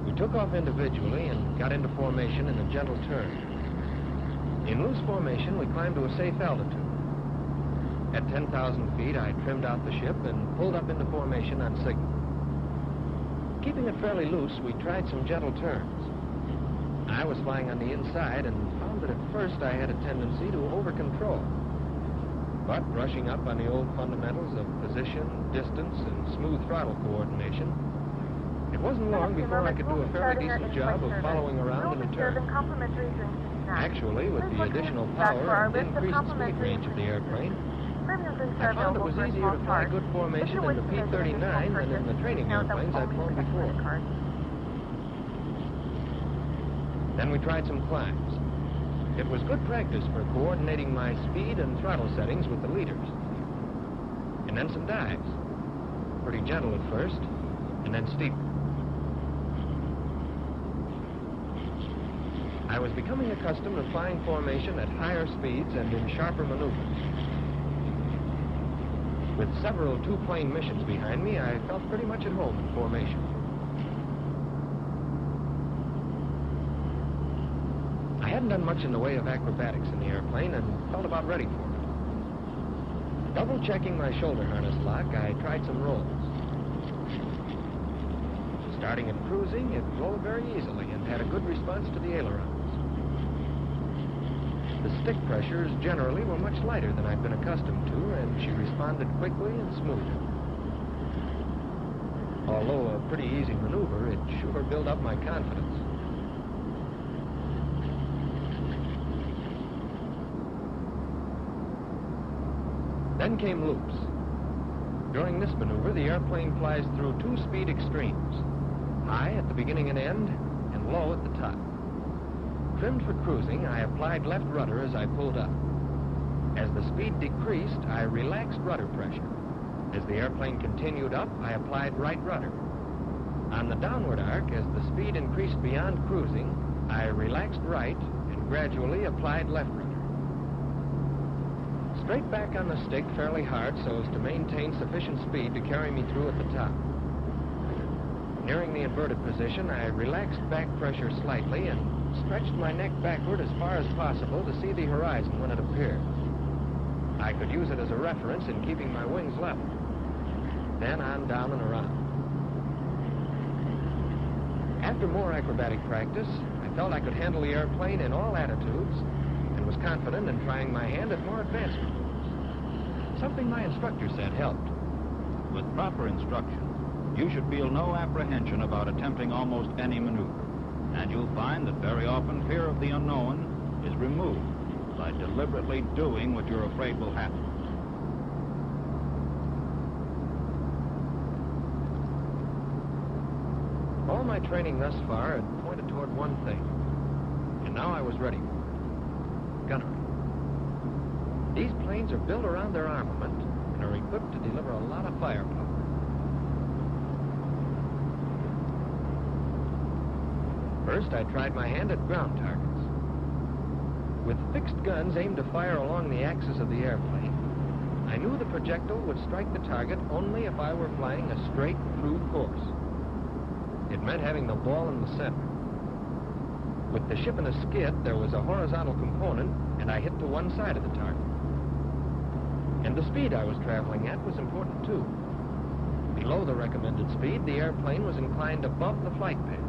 We took off individually and got into formation in a gentle turn. In loose formation, we climbed to a safe altitude. At 10,000 feet, I trimmed out the ship and pulled up into formation on signal. Keeping it fairly loose, we tried some gentle turns. I was flying on the inside and found that at first I had a tendency to over-control. But brushing up on the old fundamentals of position, distance, and smooth throttle coordination, it wasn't long before I could do a fairly decent job of following around in a turn. Actually, with the additional power and increased speed range of the airplane, I found it was easier to fly good formation in the P-39 than in the training airplanes I'd flown before. Then we tried some climbs. It was good practice for coordinating my speed and throttle settings with the leaders. And then some dives. Pretty gentle at first, and then steeper. I was becoming accustomed to flying formation at higher speeds and in sharper maneuvers. With several two-plane missions behind me, I felt pretty much at home in formation. I hadn't done much in the way of acrobatics in the airplane and felt about ready for it. Double-checking my shoulder harness lock, I tried some rolls. Starting at cruising, it rolled very easily and had a good response to the ailerons. The stick pressures generally were much lighter than I'd been accustomed to, and she responded quickly and smoothly. Although a pretty easy maneuver, it sure built up my confidence. Then came loops. During this maneuver, the airplane flies through two speed extremes, high at the beginning and end, and low at the top. Trimmed for cruising, I applied left rudder as I pulled up. As the speed decreased, I relaxed rudder pressure. As the airplane continued up, I applied right rudder. On the downward arc, as the speed increased beyond cruising, I relaxed right and gradually applied left rudder. Straight back on the stick fairly hard so as to maintain sufficient speed to carry me through at the top. Nearing the inverted position, I relaxed back pressure slightly and stretched my neck backward as far as possible to see the horizon when it appeared. I could use it as a reference in keeping my wings level. Then on down and around. After more acrobatic practice, I felt I could handle the airplane in all attitudes and was confident in trying my hand at more advanced maneuvers. Something my instructor said helped. With proper instruction, you should feel no apprehension about attempting almost any maneuver. And you'll find that very often fear of the unknown is removed by deliberately doing what you're afraid will happen. All my training thus far had pointed toward one thing, and now I was ready for it. Gunnery. These planes are built around their armament and are equipped to deliver a lot of firepower. First, I tried my hand at ground targets. With fixed guns aimed to fire along the axis of the airplane, I knew the projectile would strike the target only if I were flying a straight through course. It meant having the ball in the center. With the ship in a skid, there was a horizontal component, and I hit to one side of the target. And the speed I was traveling at was important, too. Below the recommended speed, the airplane was inclined above the flight path.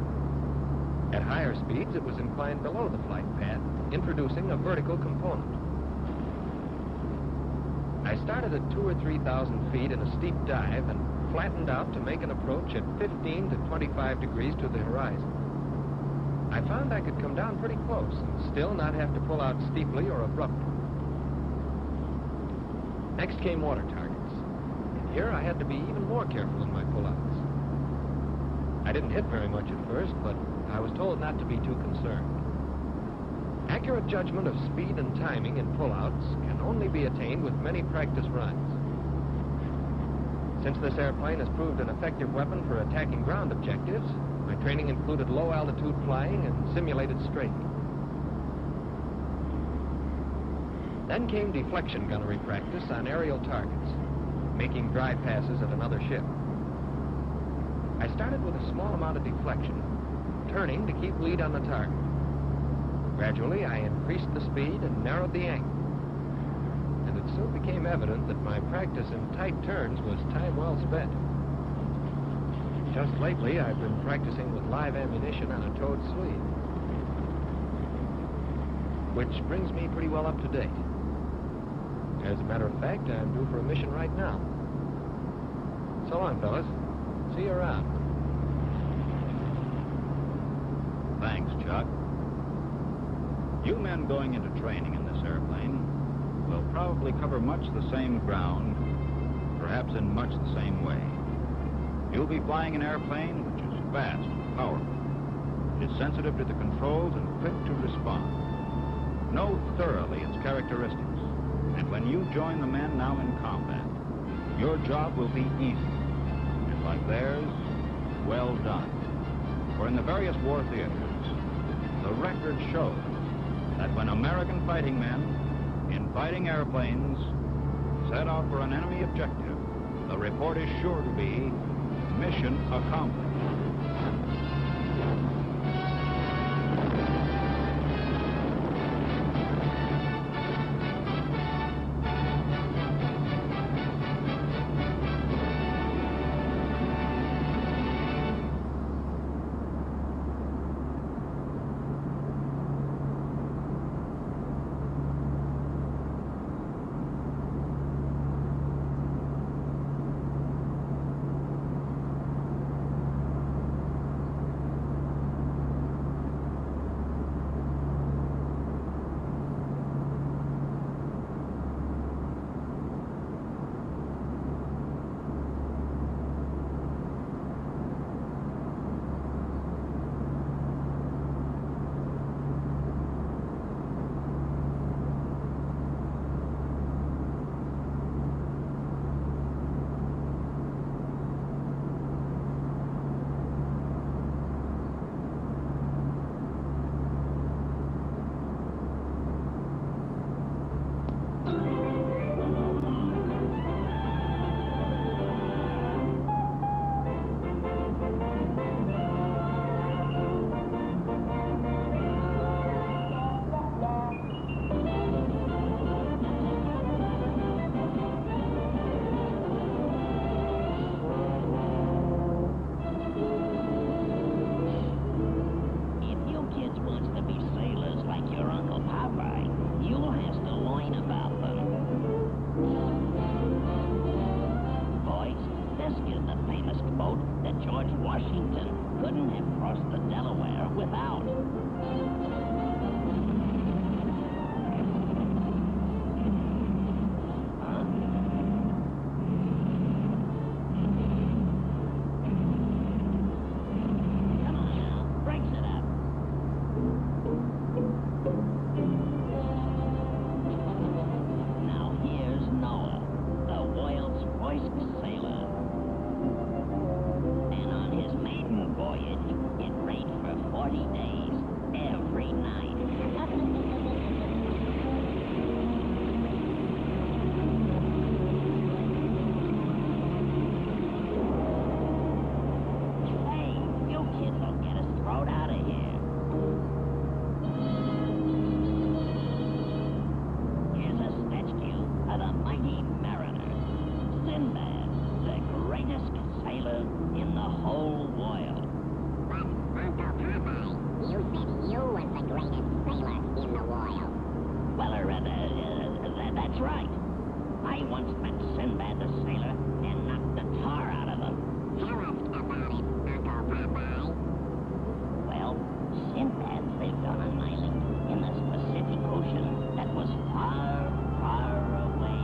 At higher speeds, it was inclined below the flight path, introducing a vertical component. I started at 2,000 or 3,000 feet in a steep dive and flattened out to make an approach at 15 to 25 degrees to the horizon. I found I could come down pretty close and still not have to pull out steeply or abruptly. Next came water targets. And here I had to be even more careful in my pullouts. I didn't hit very much at first, but I was told not to be too concerned. Accurate judgment of speed and timing in pullouts can only be attained with many practice runs. Since this airplane has proved an effective weapon for attacking ground objectives, my training included low-altitude flying and simulated strafe. Then came deflection gunnery practice on aerial targets, making dry passes at another ship. I started with a small amount of deflection, turning to keep lead on the target. Gradually, I increased the speed and narrowed the angle. And it soon became evident that my practice in tight turns was time well spent. Just lately, I've been practicing with live ammunition on a towed sleeve, which brings me pretty well up to date. As a matter of fact, I'm due for a mission right now. So long, fellas. See you around. Thanks, Chuck. You men going into training in this airplane will probably cover much the same ground, perhaps in much the same way. You'll be flying an airplane which is fast and powerful. It is sensitive to the controls and quick to respond. Know thoroughly its characteristics, and when you join the men now in combat, your job will be easy, and like theirs, well done. For in the various war theaters, the record shows that when American fighting men, in fighting airplanes, set out for an enemy objective, the report is sure to be mission accomplished. Voyage, it rained for 40 days. I once met Sinbad the sailor and knocked the tar out of him. Tell us about it, Uncle Popeye. Well, Sinbad lived on an island in the Pacific Ocean that was far, far away.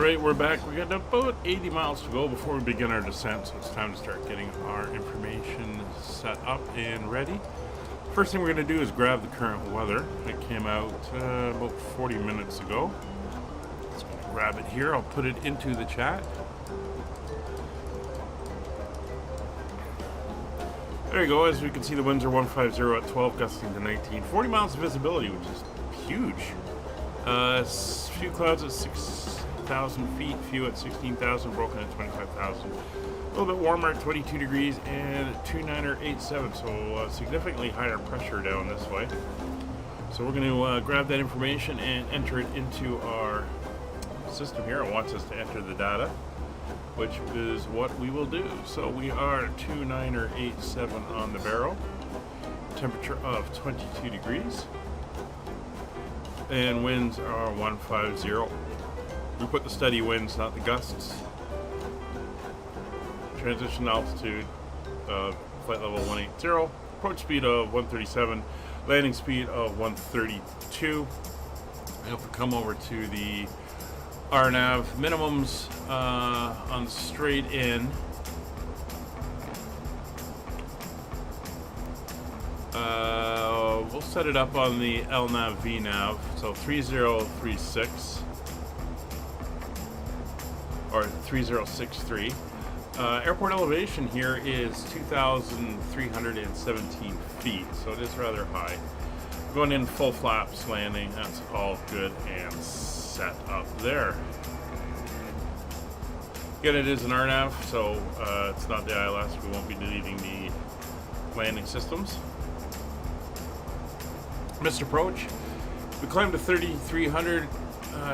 Alright, we're back. We got about 80 miles to go before we begin our descent, so it's time to start getting our information set up and ready. First thing we're going to do is grab the current weather. It came out about 40 minutes ago. Let's grab it here. I'll put it into the chat. There you go. As we can see, the winds are 150 at 12, gusting to 19. 40 miles of visibility, which is huge. Few clouds at 6,000 feet, few at 16,000, broken at 25,000. A little bit warmer at 22 degrees and 2987, so significantly higher pressure down this way. So we're going to grab that information and enter it into our system here. It wants us to enter the data, which is what we will do. So we are 2987 on the barrel, temperature of 22 degrees, and winds are 150. We put the steady winds, not the gusts. Transition altitude, flight level 180, approach speed of 137, landing speed of 132. And if we come over to the RNAV minimums on straight in, we'll set it up on the LNAV VNAV, so 3036 or 3063. Airport elevation here is 2,317 feet, so it is rather high. Going in full flaps landing, that's all good and set up there. Again, it is an RNAV, so it's not the ILS. We won't be deleting the landing systems. Missed approach. We climbed to 3,300,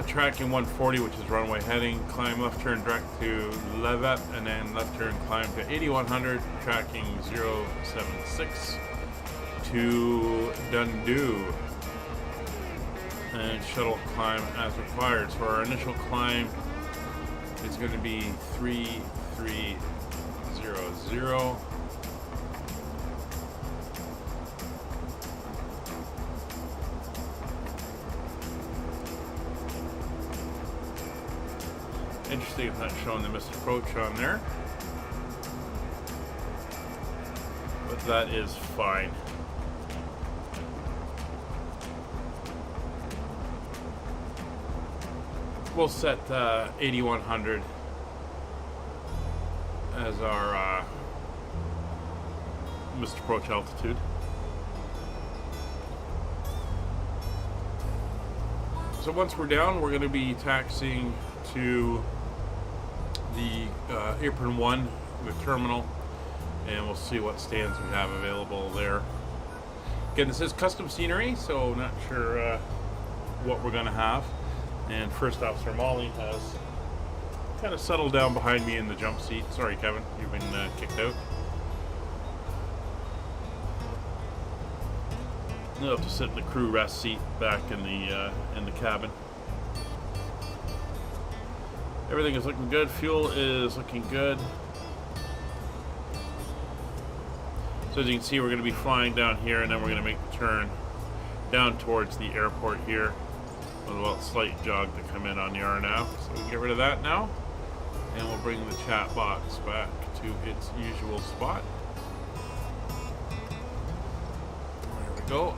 tracking 140, which is runway heading. Climb left turn direct to Levet, and then left turn climb to 8,100, tracking 076 to Dundoo. And shuttle climb as required. So our initial climb is going to be 3300. Interesting if not showing the missed approach on there, but that is fine. We'll set 8,100 as our missed approach altitude. So once we're down, we're going to be taxiing to the apron 1, the terminal, and we'll see what stands we have available there. Again, this is custom scenery, so not sure what we're going to have. And First Officer Molly has kind of settled down behind me in the jump seat. Sorry, Kevin, you've been kicked out. You'll have to sit in the crew rest seat back in the cabin. Everything is looking good. Fuel is looking good. So as you can see, we're going to be flying down here, and then we're going to make the turn down towards the airport here with a little slight jog to come in on the RNAV. So we can get rid of that now, and we'll bring the chat box back to its usual spot. There we go.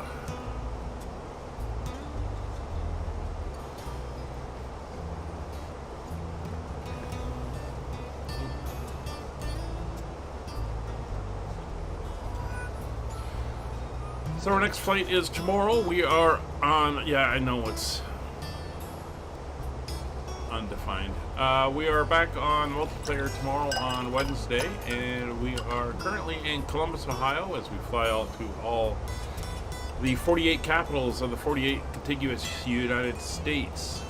So our next flight is tomorrow. We are on, yeah, I know it's undefined. We are back on multiplayer tomorrow on Wednesday, and we are currently in Columbus, Ohio, as we fly out to all the 48 capitals of the 48 contiguous United States.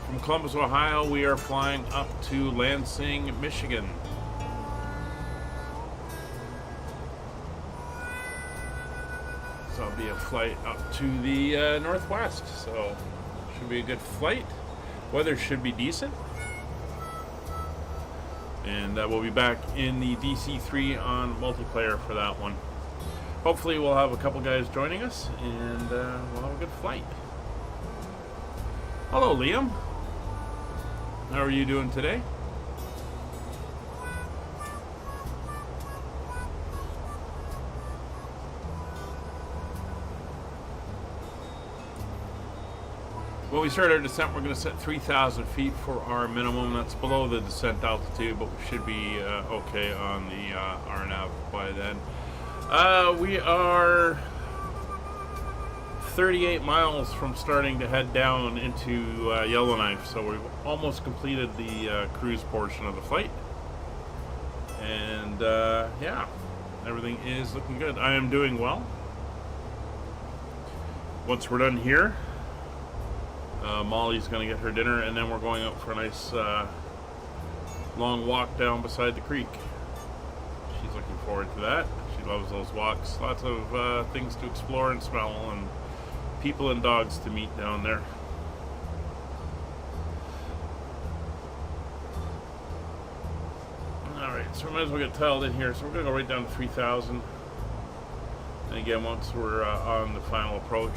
From Columbus, Ohio, we are flying up to Lansing, Michigan. So it'll be a flight up to the northwest, so should be a good flight. Weather should be decent, and we'll be back in the DC-3 on multiplayer for that one. Hopefully we'll have a couple guys joining us, and we'll have a good flight. Hello, Liam. How are you doing today? When we start our descent, we're going to set 3,000 feet for our minimum. That's below the descent altitude, but we should be okay on the RNAV by then. We are 38 miles from starting to head down into Yellowknife, so we've almost completed the cruise portion of the flight. And yeah, everything is looking good. I am doing well. Once we're done here, Molly's going to get her dinner, and then we're going out for a nice long walk down beside the creek. She's looking forward to that. She loves those walks. Lots of things to explore and smell, and people and dogs to meet down there. Alright, so we might as well get tiled in here. So we're going to go right down to 3,000. And again, once we're on the final approach,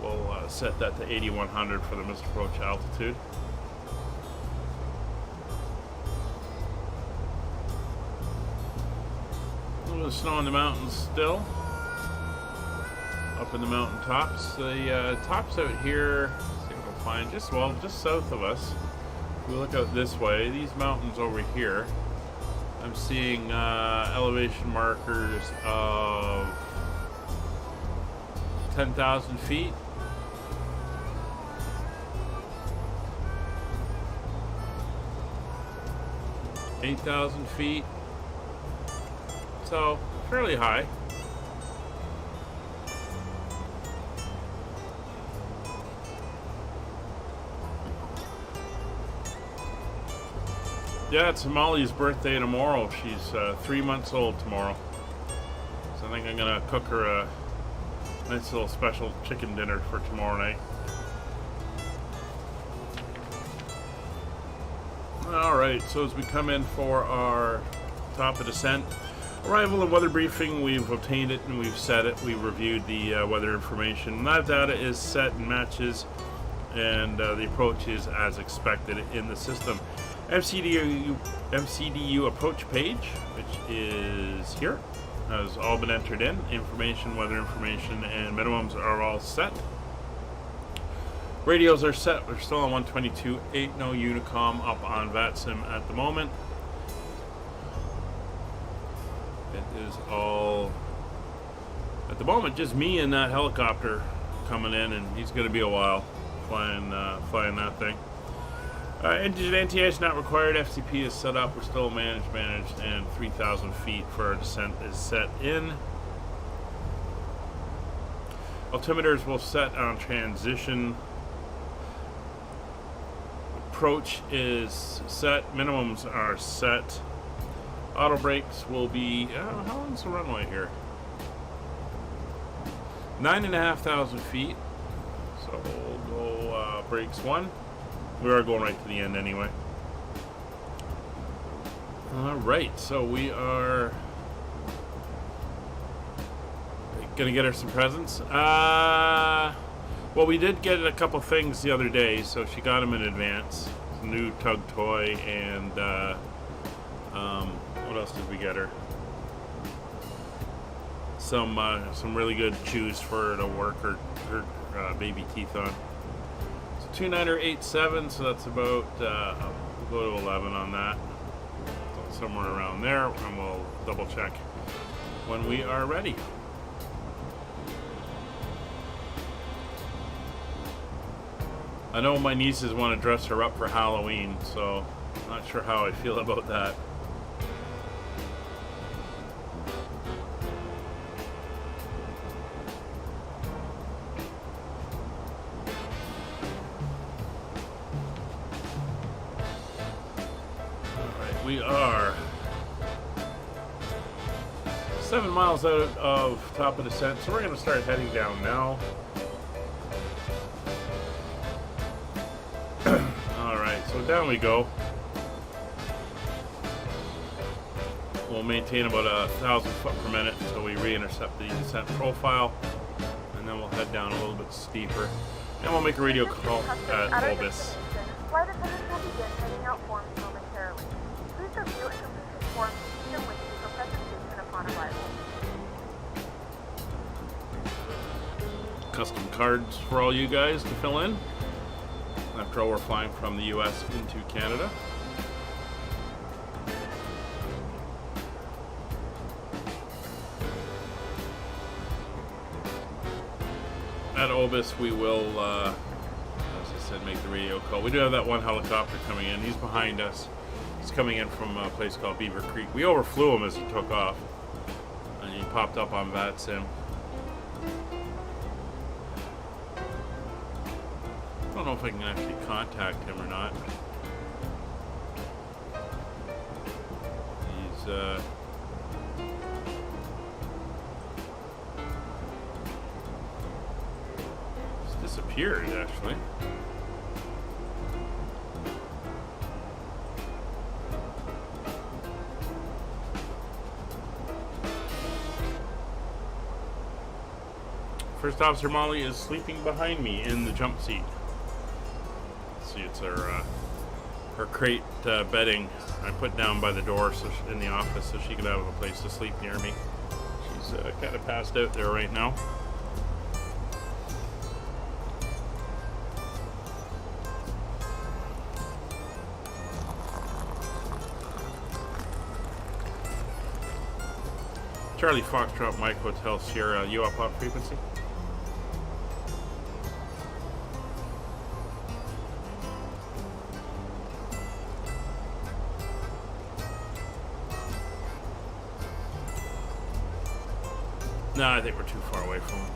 we'll set that to 8,100 for the missed approach altitude. A little bit of snow in the mountains still. Up in the mountain tops. The tops out here, let's see if we'll find just south of us. If we look out this way, these mountains over here, I'm seeing elevation markers of 10,000 feet. 8,000 feet, so fairly high. Yeah, it's Molly's birthday tomorrow. She's 3 months old tomorrow, so I think I'm gonna cook her a nice little special chicken dinner for tomorrow night. Alright, so as we come in for our top of descent, arrival and weather briefing, we've obtained it and we've set it. We've reviewed the weather information. Nav data is set and matches, and the approach is as expected in the system. MCDU approach page, which is here, has all been entered in. Information, weather information, and minimums are all set. Radios are set. We're still on 122.8. No Unicom up on VATSIM at the moment. It is all, at the moment, just me and that helicopter coming in, and he's going to be a while flying that thing. Engine anti-ice not required. FCP is set up. We're still managed, and 3,000 feet for our descent is set in. Altimeters will set on transition. Approach is set. Minimums are set. Auto brakes will be, how long is the runway here? 9,500 feet. So we'll go brakes 1. We are going right to the end anyway. Alright, so we are gonna get her some presents. Well, we did get a couple things the other day, so she got them in advance. Some new tug toy, and what else did we get her? Some really good shoes for her to work her baby teeth on. So 2987, so that's about we'll go to 11 on that. So somewhere around there, and we'll double check when we are ready. I know my nieces want to dress her up for Halloween, so I'm not sure how I feel about that. Alright, we are 7 miles out of top of descent, so we're going to start heading down now. So down we go. We'll maintain about 1,000 foot per minute until we re-intercept the descent profile, and then we'll head down a little bit steeper, and we'll make a radio call at Obis. Flight attendants will begin handing out forms momentarily. Please review and complete these forms using with you for presentation upon arrival. Custom cards for all you guys to fill in. After all, we're flying from the US into Canada. At Obis, we will, as I said, make the radio call. We do have that one helicopter coming in. He's behind us. He's coming in from a place called Beaver Creek. We overflew him as he took off, and he popped up on VATSIM. I don't know if I can actually contact him or not. He's disappeared, actually. First Officer Molly is sleeping behind me in the jump seat. See, it's her crate bedding I put down by the door in the office so she could have a place to sleep near me. She's kind of passed out there right now. Charlie Foxtrot Mike Hotel Sierra, you up on frequency? No, I think we're too far away from him.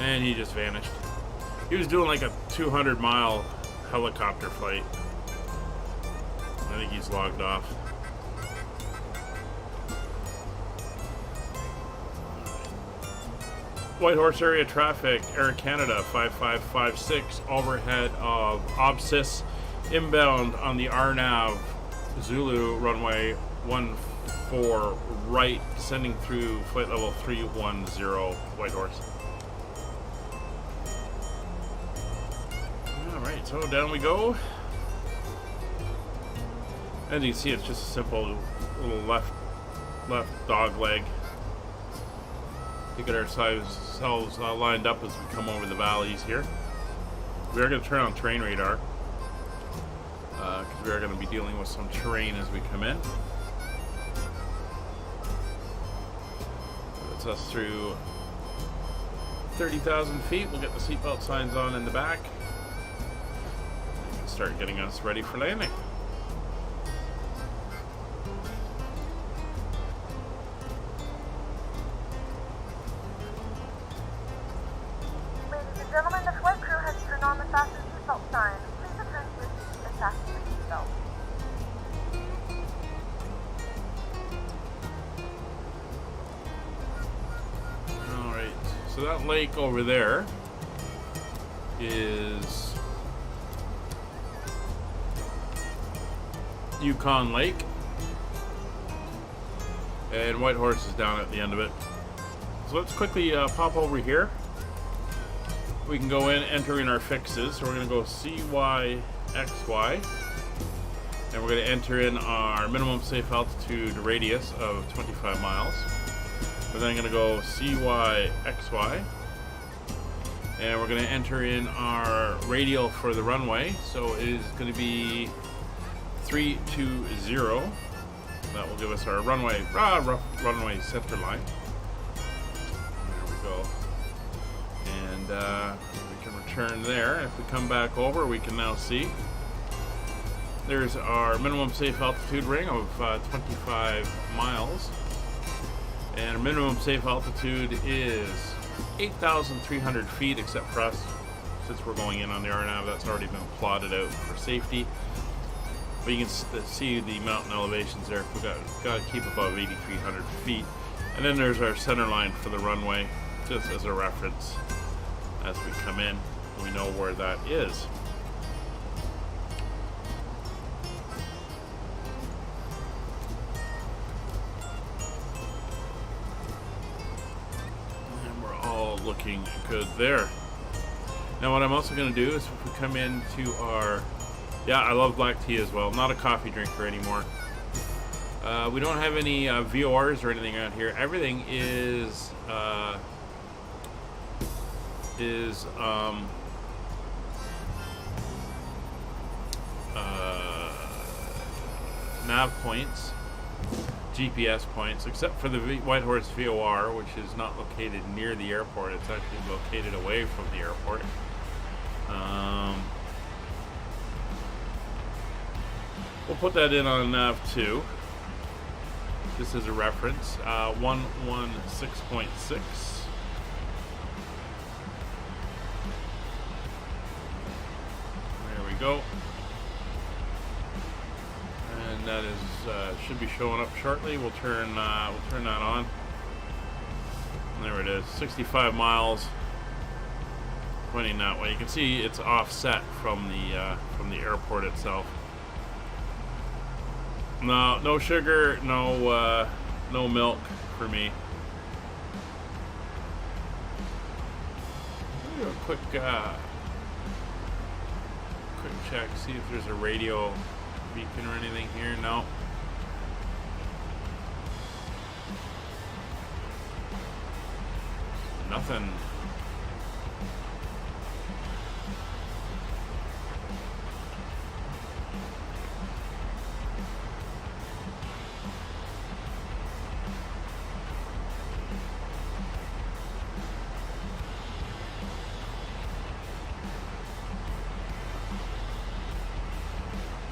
And he just vanished. He was doing like a 200-mile helicopter flight. I think he's logged off. Whitehorse area traffic, Air Canada 5556, overhead of OBSIS. Inbound on the RNAV Zulu runway 14 right, descending through flight level 310 Whitehorse. Alright, so down we go. As you can see, it's just a simple little left dog leg to get ourselves lined up as we come over the valleys here. We are going to turn on terrain radar. Because we are going to be dealing with some terrain as we come in. That's us through 30,000 feet. We'll get the seatbelt signs on in the back. Start getting us ready for landing. Ladies and gentlemen, the flight crew has turned on the fasten seatbelt sign. Please return to your seat and fasten your seatbelt. Alright, so that lake over there is Yukon Lake, and Whitehorse is down at the end of it. So let's quickly pop over here. We can go in, enter in our fixes. So we're going to go CYXY, and we're going to enter in our minimum safe altitude radius of 25 miles. We're then going to go CYXY, and we're going to enter in our radial for the runway. So it is going to be 320. That will give us our runway, rough runway center line. There we go. And we can return there. If we come back over, we can now see there's our minimum safe altitude ring of 25 miles. And our minimum safe altitude is 8,300 feet, except for us, since we're going in on the RNAV, that's already been plotted out for safety. But you can see the mountain elevations there. We've got to keep above 8,300 feet. And then there's our center line for the runway, just as a reference. As we come in, we know where that is. looking good there. Now what I'm also going to do is if we come into our... Yeah, I love black tea as well. Not a coffee drinker anymore. We don't have any VORs or anything out here. Everything is nav points, GPS points, except for the Whitehorse VOR, which is not located near the airport. It's actually located away from the airport. We'll put that in on nav 2. Just as a reference, 116.6. There we go. And that is should be showing up shortly. We'll turn that on. There it is, 65 miles. Pointing that way. You can see it's offset from the airport itself. No sugar, no milk for me. Do a quick check, see if there's a radio beacon or anything here. No. Nothing.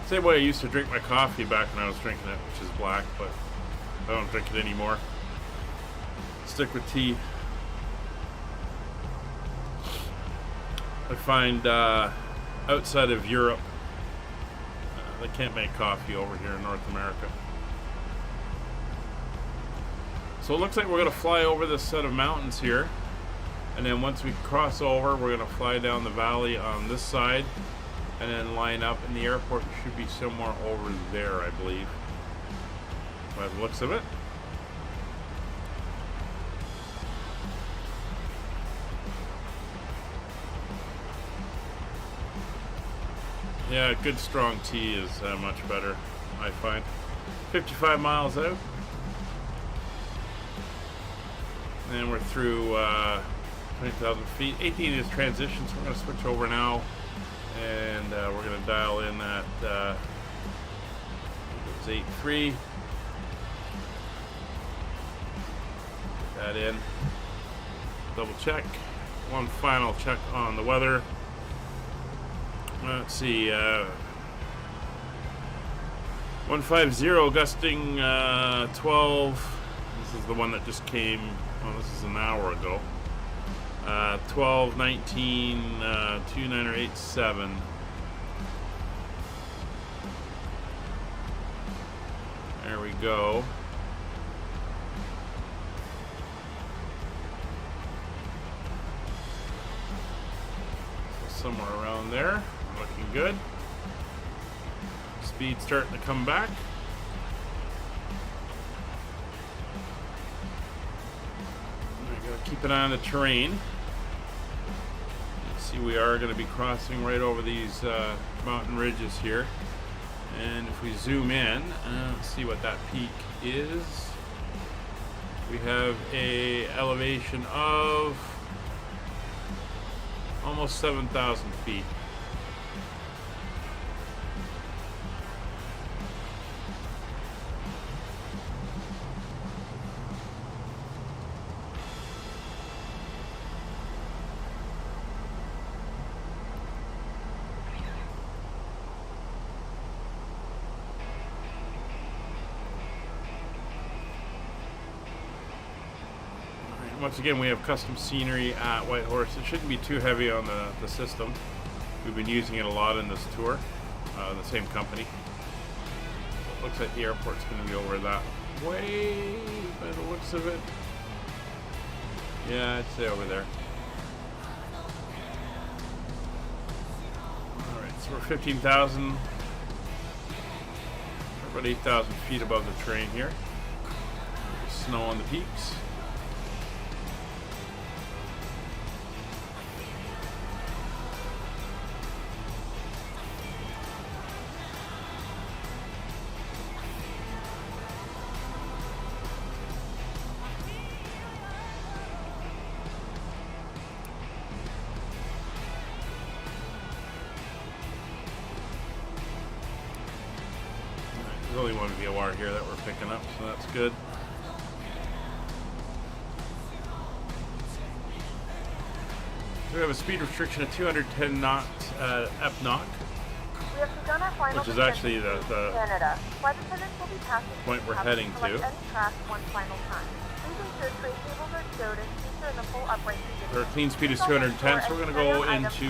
Same way I used to drink my coffee back when I was drinking it, which is black, but I don't drink it anymore. Stick with tea. I find outside of Europe, they can't make coffee over here in North America. So it looks like we're going to fly over this set of mountains here. And then once we cross over, we're going to fly down the valley on this side. And then line up, and the airport should be somewhere over there, I believe, by the looks of it. Yeah, good strong tea is much better, I find. 55 miles out. And we're through 20,000 feet. 18 is transition, so we're going to switch over now. And we're going to dial in that it was 8.3. Put that in. Double check. One final check on the weather. Let's see. 150 gusting 12. This is the one that just came. Well, this is an hour ago. 12, 19, 2987. There we go. So somewhere around there. Looking good. Speed starting to come back. I gotta keep an eye on the terrain. See, we are going to be crossing right over these mountain ridges here, and if we zoom in, let's see what that peak is. We have a elevation of almost 7,000 feet. Once again, we have custom scenery at Whitehorse. It shouldn't be too heavy on the system. We've been using it a lot in this tour, the same company. It looks like the airport's going to be over that way by the looks of it. Yeah, I'd say over there. Alright, so we're 15,000, about 8,000 feet above the terrain here. There's snow on the peaks. There's only one VOR here that we're picking up, so that's good. We have a speed restriction of 210 knots at FNOC, We have begun our final which is actually the Canada. Flight attendants will be passing point we're heading to. Any track one final time. Please ensure tray tables are stowed and seats are in the full upright position. Our clean speed is 210, so we're going to go into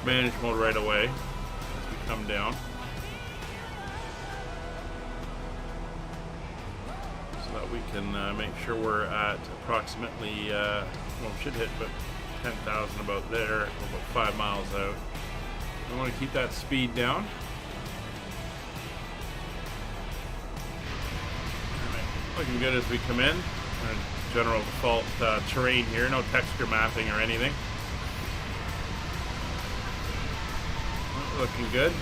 manage mode right away as we come down. So that we can make sure we're at approximately, well, we should hit about 10,000 about there, about 5 miles out. We want to keep that speed down. Alright, looking good as we come in. General default terrain here, no texture mapping or anything. Looking good.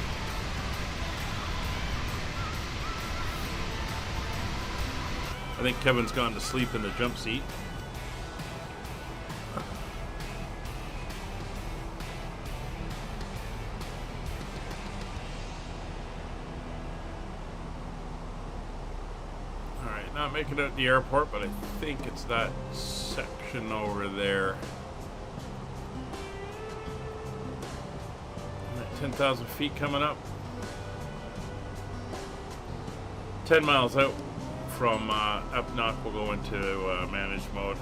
I think Kevin's gone to sleep in the jump seat. Alright, not making it at the airport, but I think it's that section over there. 10,000 feet coming up. 10 miles out from FNOC, we'll go into managed mode.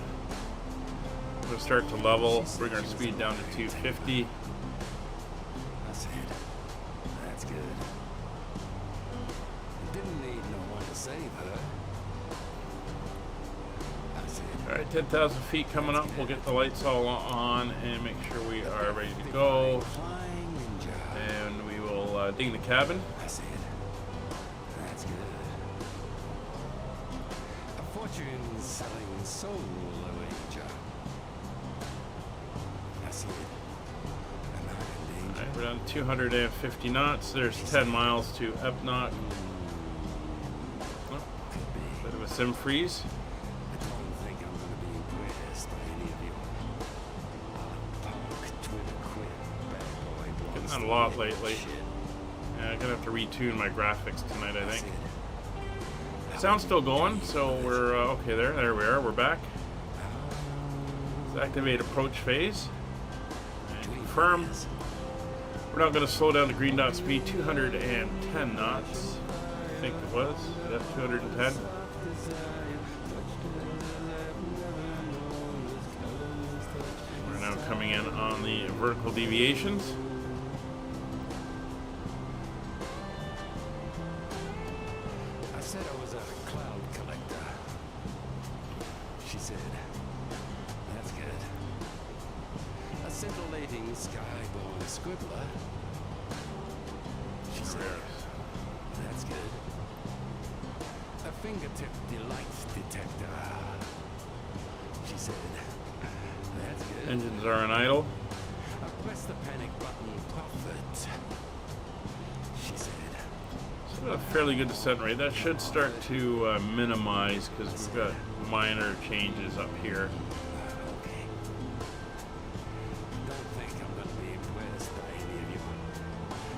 We'll start to level, bring our speed down to 250. That's it. That's good. Didn't need no one to save her. That's it. Alright, 10,000 feet coming up. We'll get the lights all on and make sure we are ready to go. And we will ding the cabin. That's it. That's good. A fortune selling soul away, John. That's it. I'm not in danger. Alright, we're down to 250 knots. There's 10 miles to FNOC. Oh, bit of a sim freeze. I don't think I'm going to be impressed by any of you. Punk, Twitter quit, bad boy, Getting that a lot lately. Yeah, I'm gonna have to retune my graphics tonight, I think. Sound's still going, so we're okay there. There we are. We're back. Let's activate approach phase. And confirm. We're now going to slow down to green dot speed 210 knots. I think it was. Yep, 210. We're now coming in on the vertical deviations. I said I was a cloud collector. She said, that's good. A scintillating skyborn scribbler. She said, that's good. A fingertip delight detector. She said, that's good. Engines are on idle. I pressed the panic button, profit. She said, A fairly good descent rate. That should start to minimize because we've got minor changes up here. okay. Don't think I'm going to be impressed by any of you.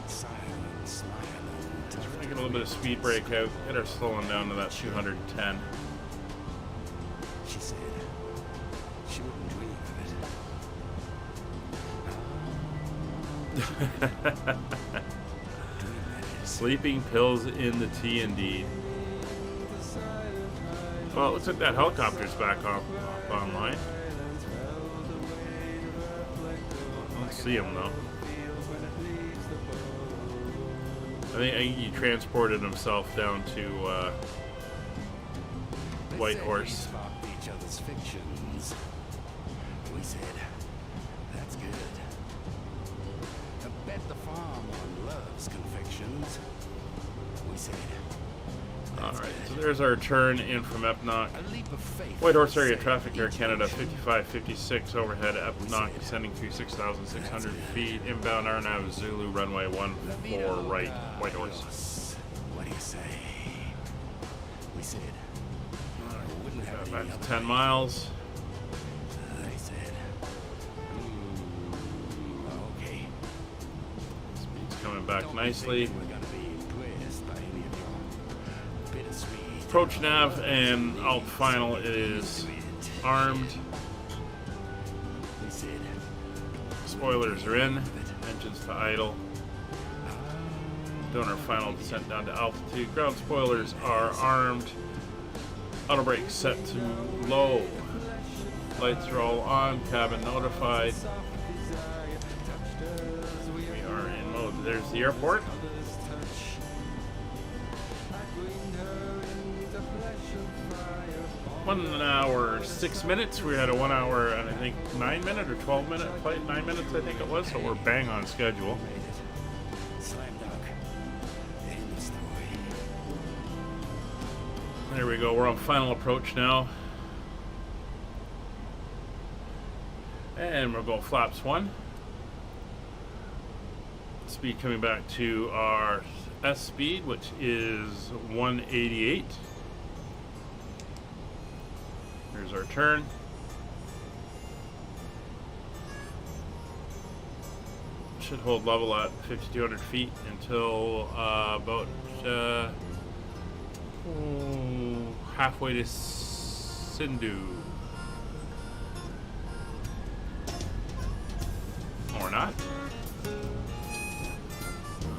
Silent, smiling, tough. We're going to get a little bit of speed break out. Get her slowing down to that 210. She said she wouldn't dream of it. Sleeping pills in the tea, indeed. Well, it looks like that helicopter's back up online. I don't see him though. I think he transported himself down to Whitehorse. Each other's fictions. We said, that's good. I bet the farm on love's confections. We said, Alright, so there's our turn in from FNOC. a leap of faith. Whitehorse area traffic, Air Canada 5556 overhead FNOC descending through 6,600 feet. Inbound RNAV Zulu runway 14 right, Whitehorse. What do you say? We said, wouldn't have Back any to other 10 miles. They said, okay. Speed's coming back nicely. We're gonna be impressed by any of Approach nav and alt final is armed. Spoilers are in. Engines to idle. Doing our final descent down to altitude. Ground spoilers are armed. Auto brake set to low. Lights are all on. Cabin notified. We are in mode. There's the airport. 1 hour 6 minutes. We had a 1 hour and I think 9 minute or 12 minute flight. 9 minutes I think it was. So we're bang on schedule. There we go. We're on final approach now. And we'll go flaps 1. Speed coming back to our S speed, which is 188. Here's our turn. Should hold level at 5,200 feet until about halfway to Sindhu. Or not.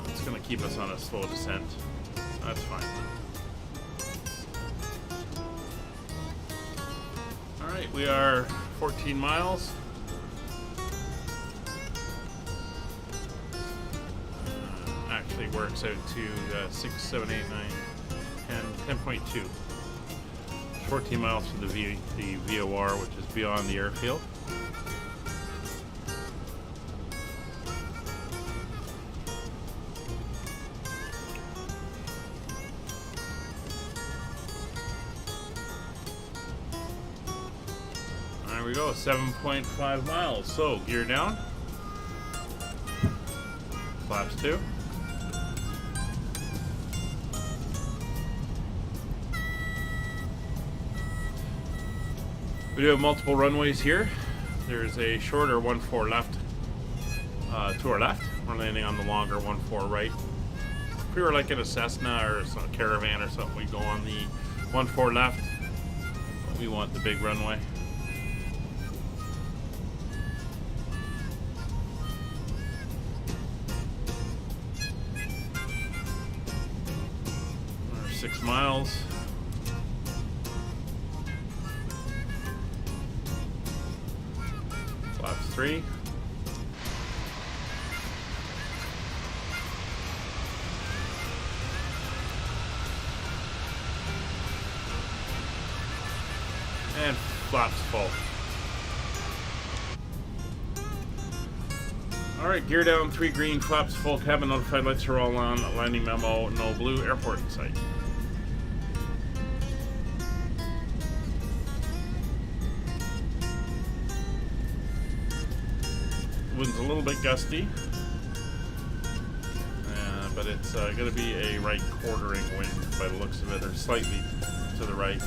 It's going to keep us on a slow descent. That's fine. Alright, we are 14 miles. Actually works out to 6, 7, 8, 9, 10, 10.2. 14 miles to the VOR, which is beyond the airfield. There we go, 7.5 miles. So, gear down. Flaps 2. We do have multiple runways here. There's a shorter 1-4 left to our left. We're landing on the longer 1-4 right. If we were like in a Cessna or some Caravan or something, we'd go on the 1-4 left. But we want the big runway. We're 6 miles. Flaps 3. And flaps full. Alright, gear down, 3 green, flaps full, cabin notified, lights are all on, landing memo, no blue, airport in sight. Wind's a little bit gusty, but it's going to be a right quartering wind by the looks of it, or slightly to the right.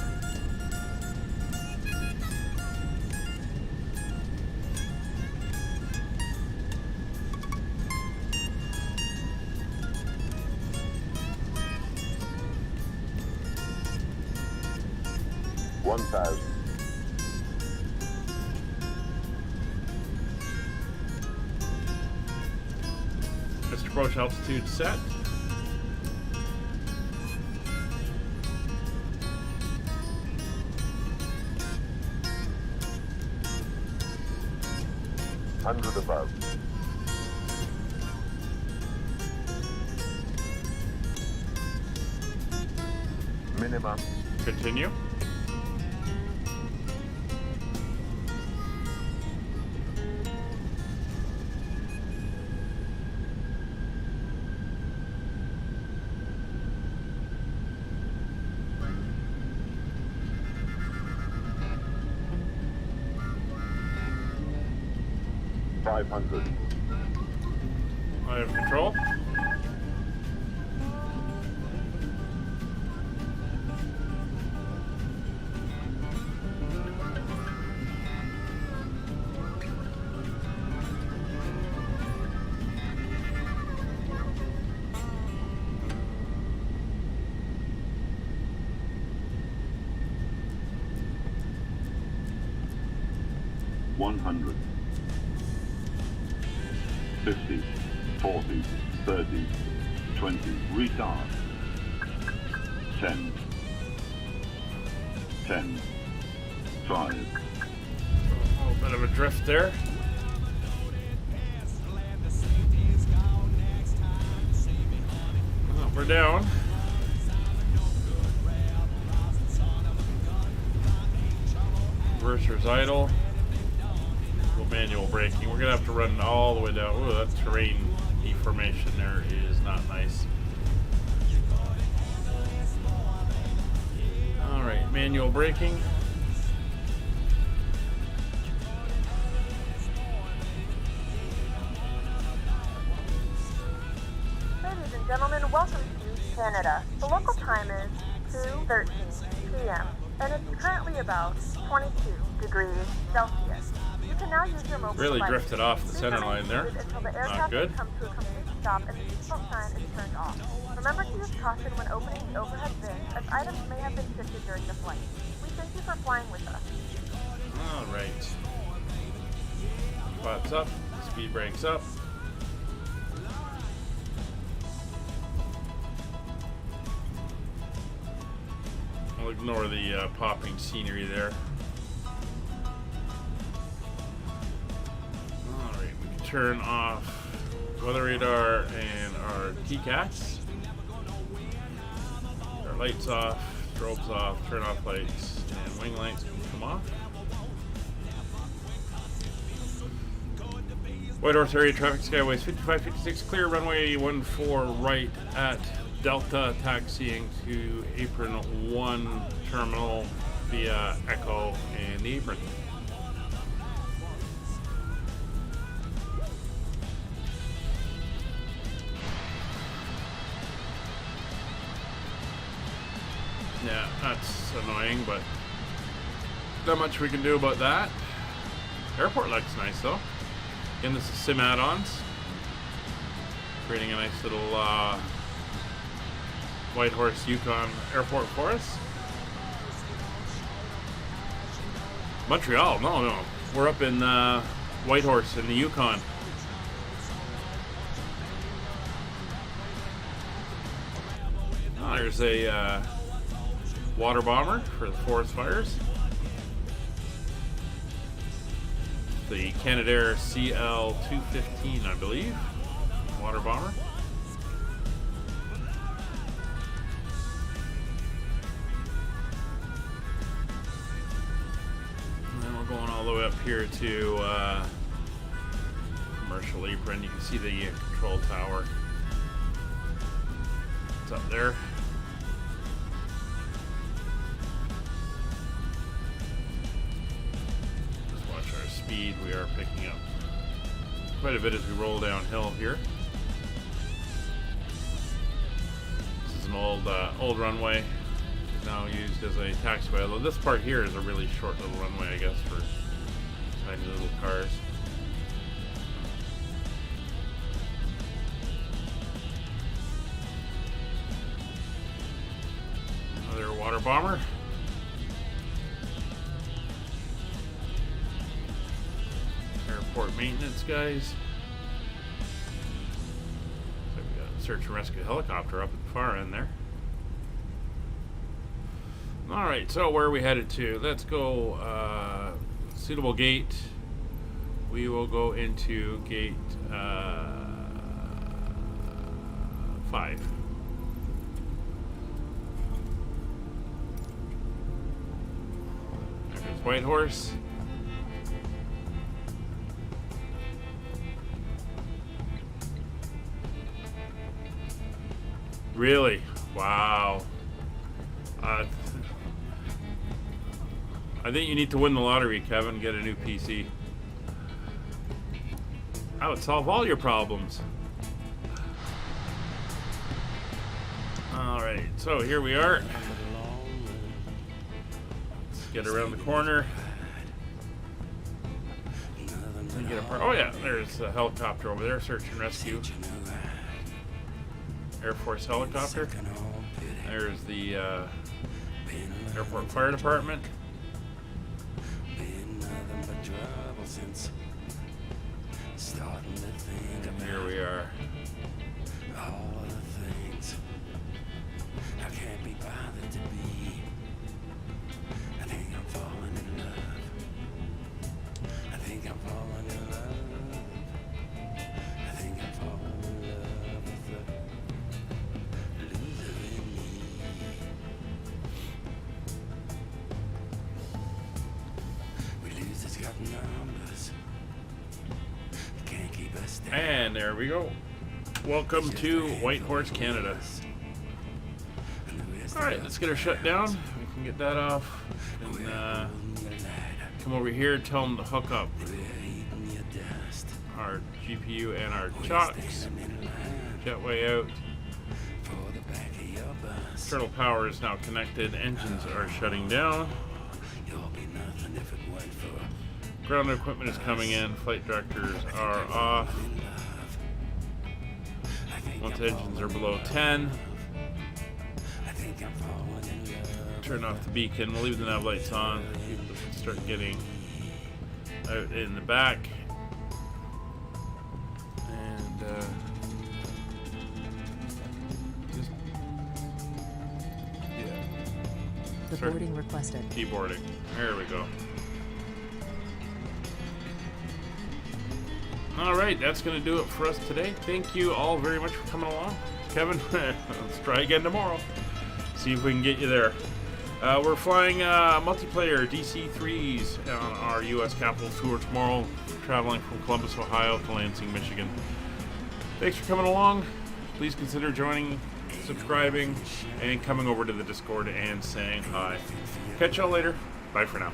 Mr. Approach altitude set. Hundred above. Minimum. Continue. I have control. 100. 50, 40, 30, 20. Retard. 10. 10. 5. A little bit of a drift there. Oh, we're down. Reverser's idle. Manual braking. We're gonna have to run all the way down. Ooh, that terrain deformation there is not nice. Alright, manual braking. Ladies and gentlemen, welcome to Canada. The local time is 2:13 p.m. and it's currently about 22 degrees Celsius. You can now use your mobile really device. drifted off the center line there. Until the Not aircraft good. comes to a complete stop and the seatbelt sign is turned off. Remember to use caution when opening the overhead bin, as items may have been shifted during the flight. We thank you for flying with us. Alright. Flaps up, speed brakes up. I'll ignore the popping scenery there. Alright, we can turn off weather radar and our TCATs. Our lights off, strobes off, turn off lights, and wing lights can come off. Whitehorse area traffic skyways 5556 clear, runway 14 right at Delta, taxiing to apron 1 terminal via Echo and the apron. Yeah, that's annoying, but not much we can do about that. Airport looks nice though. Again, this is sim add-ons. Creating a nice little Whitehorse Yukon airport for us. Montreal, no. We're up in Whitehorse in the Yukon. Oh, there's a water bomber for the forest fires. The Canadair CL-215, I believe. Water bomber. And then we're going all the way up here to commercial apron. You can see the control tower. It's up there. Speed we are picking up quite a bit as we roll downhill here. This is an old runway, now used as a taxiway, although this part here is a really short little runway, I guess, for tiny little cars. Another water bomber. Airport maintenance guys. So we got a search and rescue helicopter up at the far end there. Alright, so where are we headed to? Let's go suitable gate. We will go into gate 5. There's Whitehorse. Really? Wow. I think you need to win the lottery, Kevin, get a new PC. That would solve all your problems. Alright, so here we are. Let's get around the corner. And get apart. Oh yeah, there's a helicopter over there, search and rescue. Air Force helicopter. There's the Airport Fire Department. trouble since starting to think about Here we are. all of the things I can't be bothered to be. I think I'm falling in love. I think I'm falling in love. I think I'm falling in love with the loser in me. We losers got numbers. Can't keep us down. And there we go. Welcome to Whitehorse, Canada. Alright, let's get her shut down. We can get that off. And come over here, tell them to hook up our GPU and our chocks. Jetway out. Throttle power is now connected. Engines are shutting down. Ground equipment is coming in. Flight directors are off. Once engines are below 10, turn off the beacon. We'll leave the nav lights on. People start getting out in the back. And just, The start boarding requested. keyboarding. There we go. Alright, that's going to do it for us today. Thank you all very much for coming along. Kevin, let's try again tomorrow. See if we can get you there. We're flying multiplayer DC-3s on our U.S. Capitol tour tomorrow, traveling from Columbus, Ohio to Lansing, Michigan. Thanks for coming along. Please consider joining, subscribing, and coming over to the Discord and saying hi. Catch y'all later. Bye for now.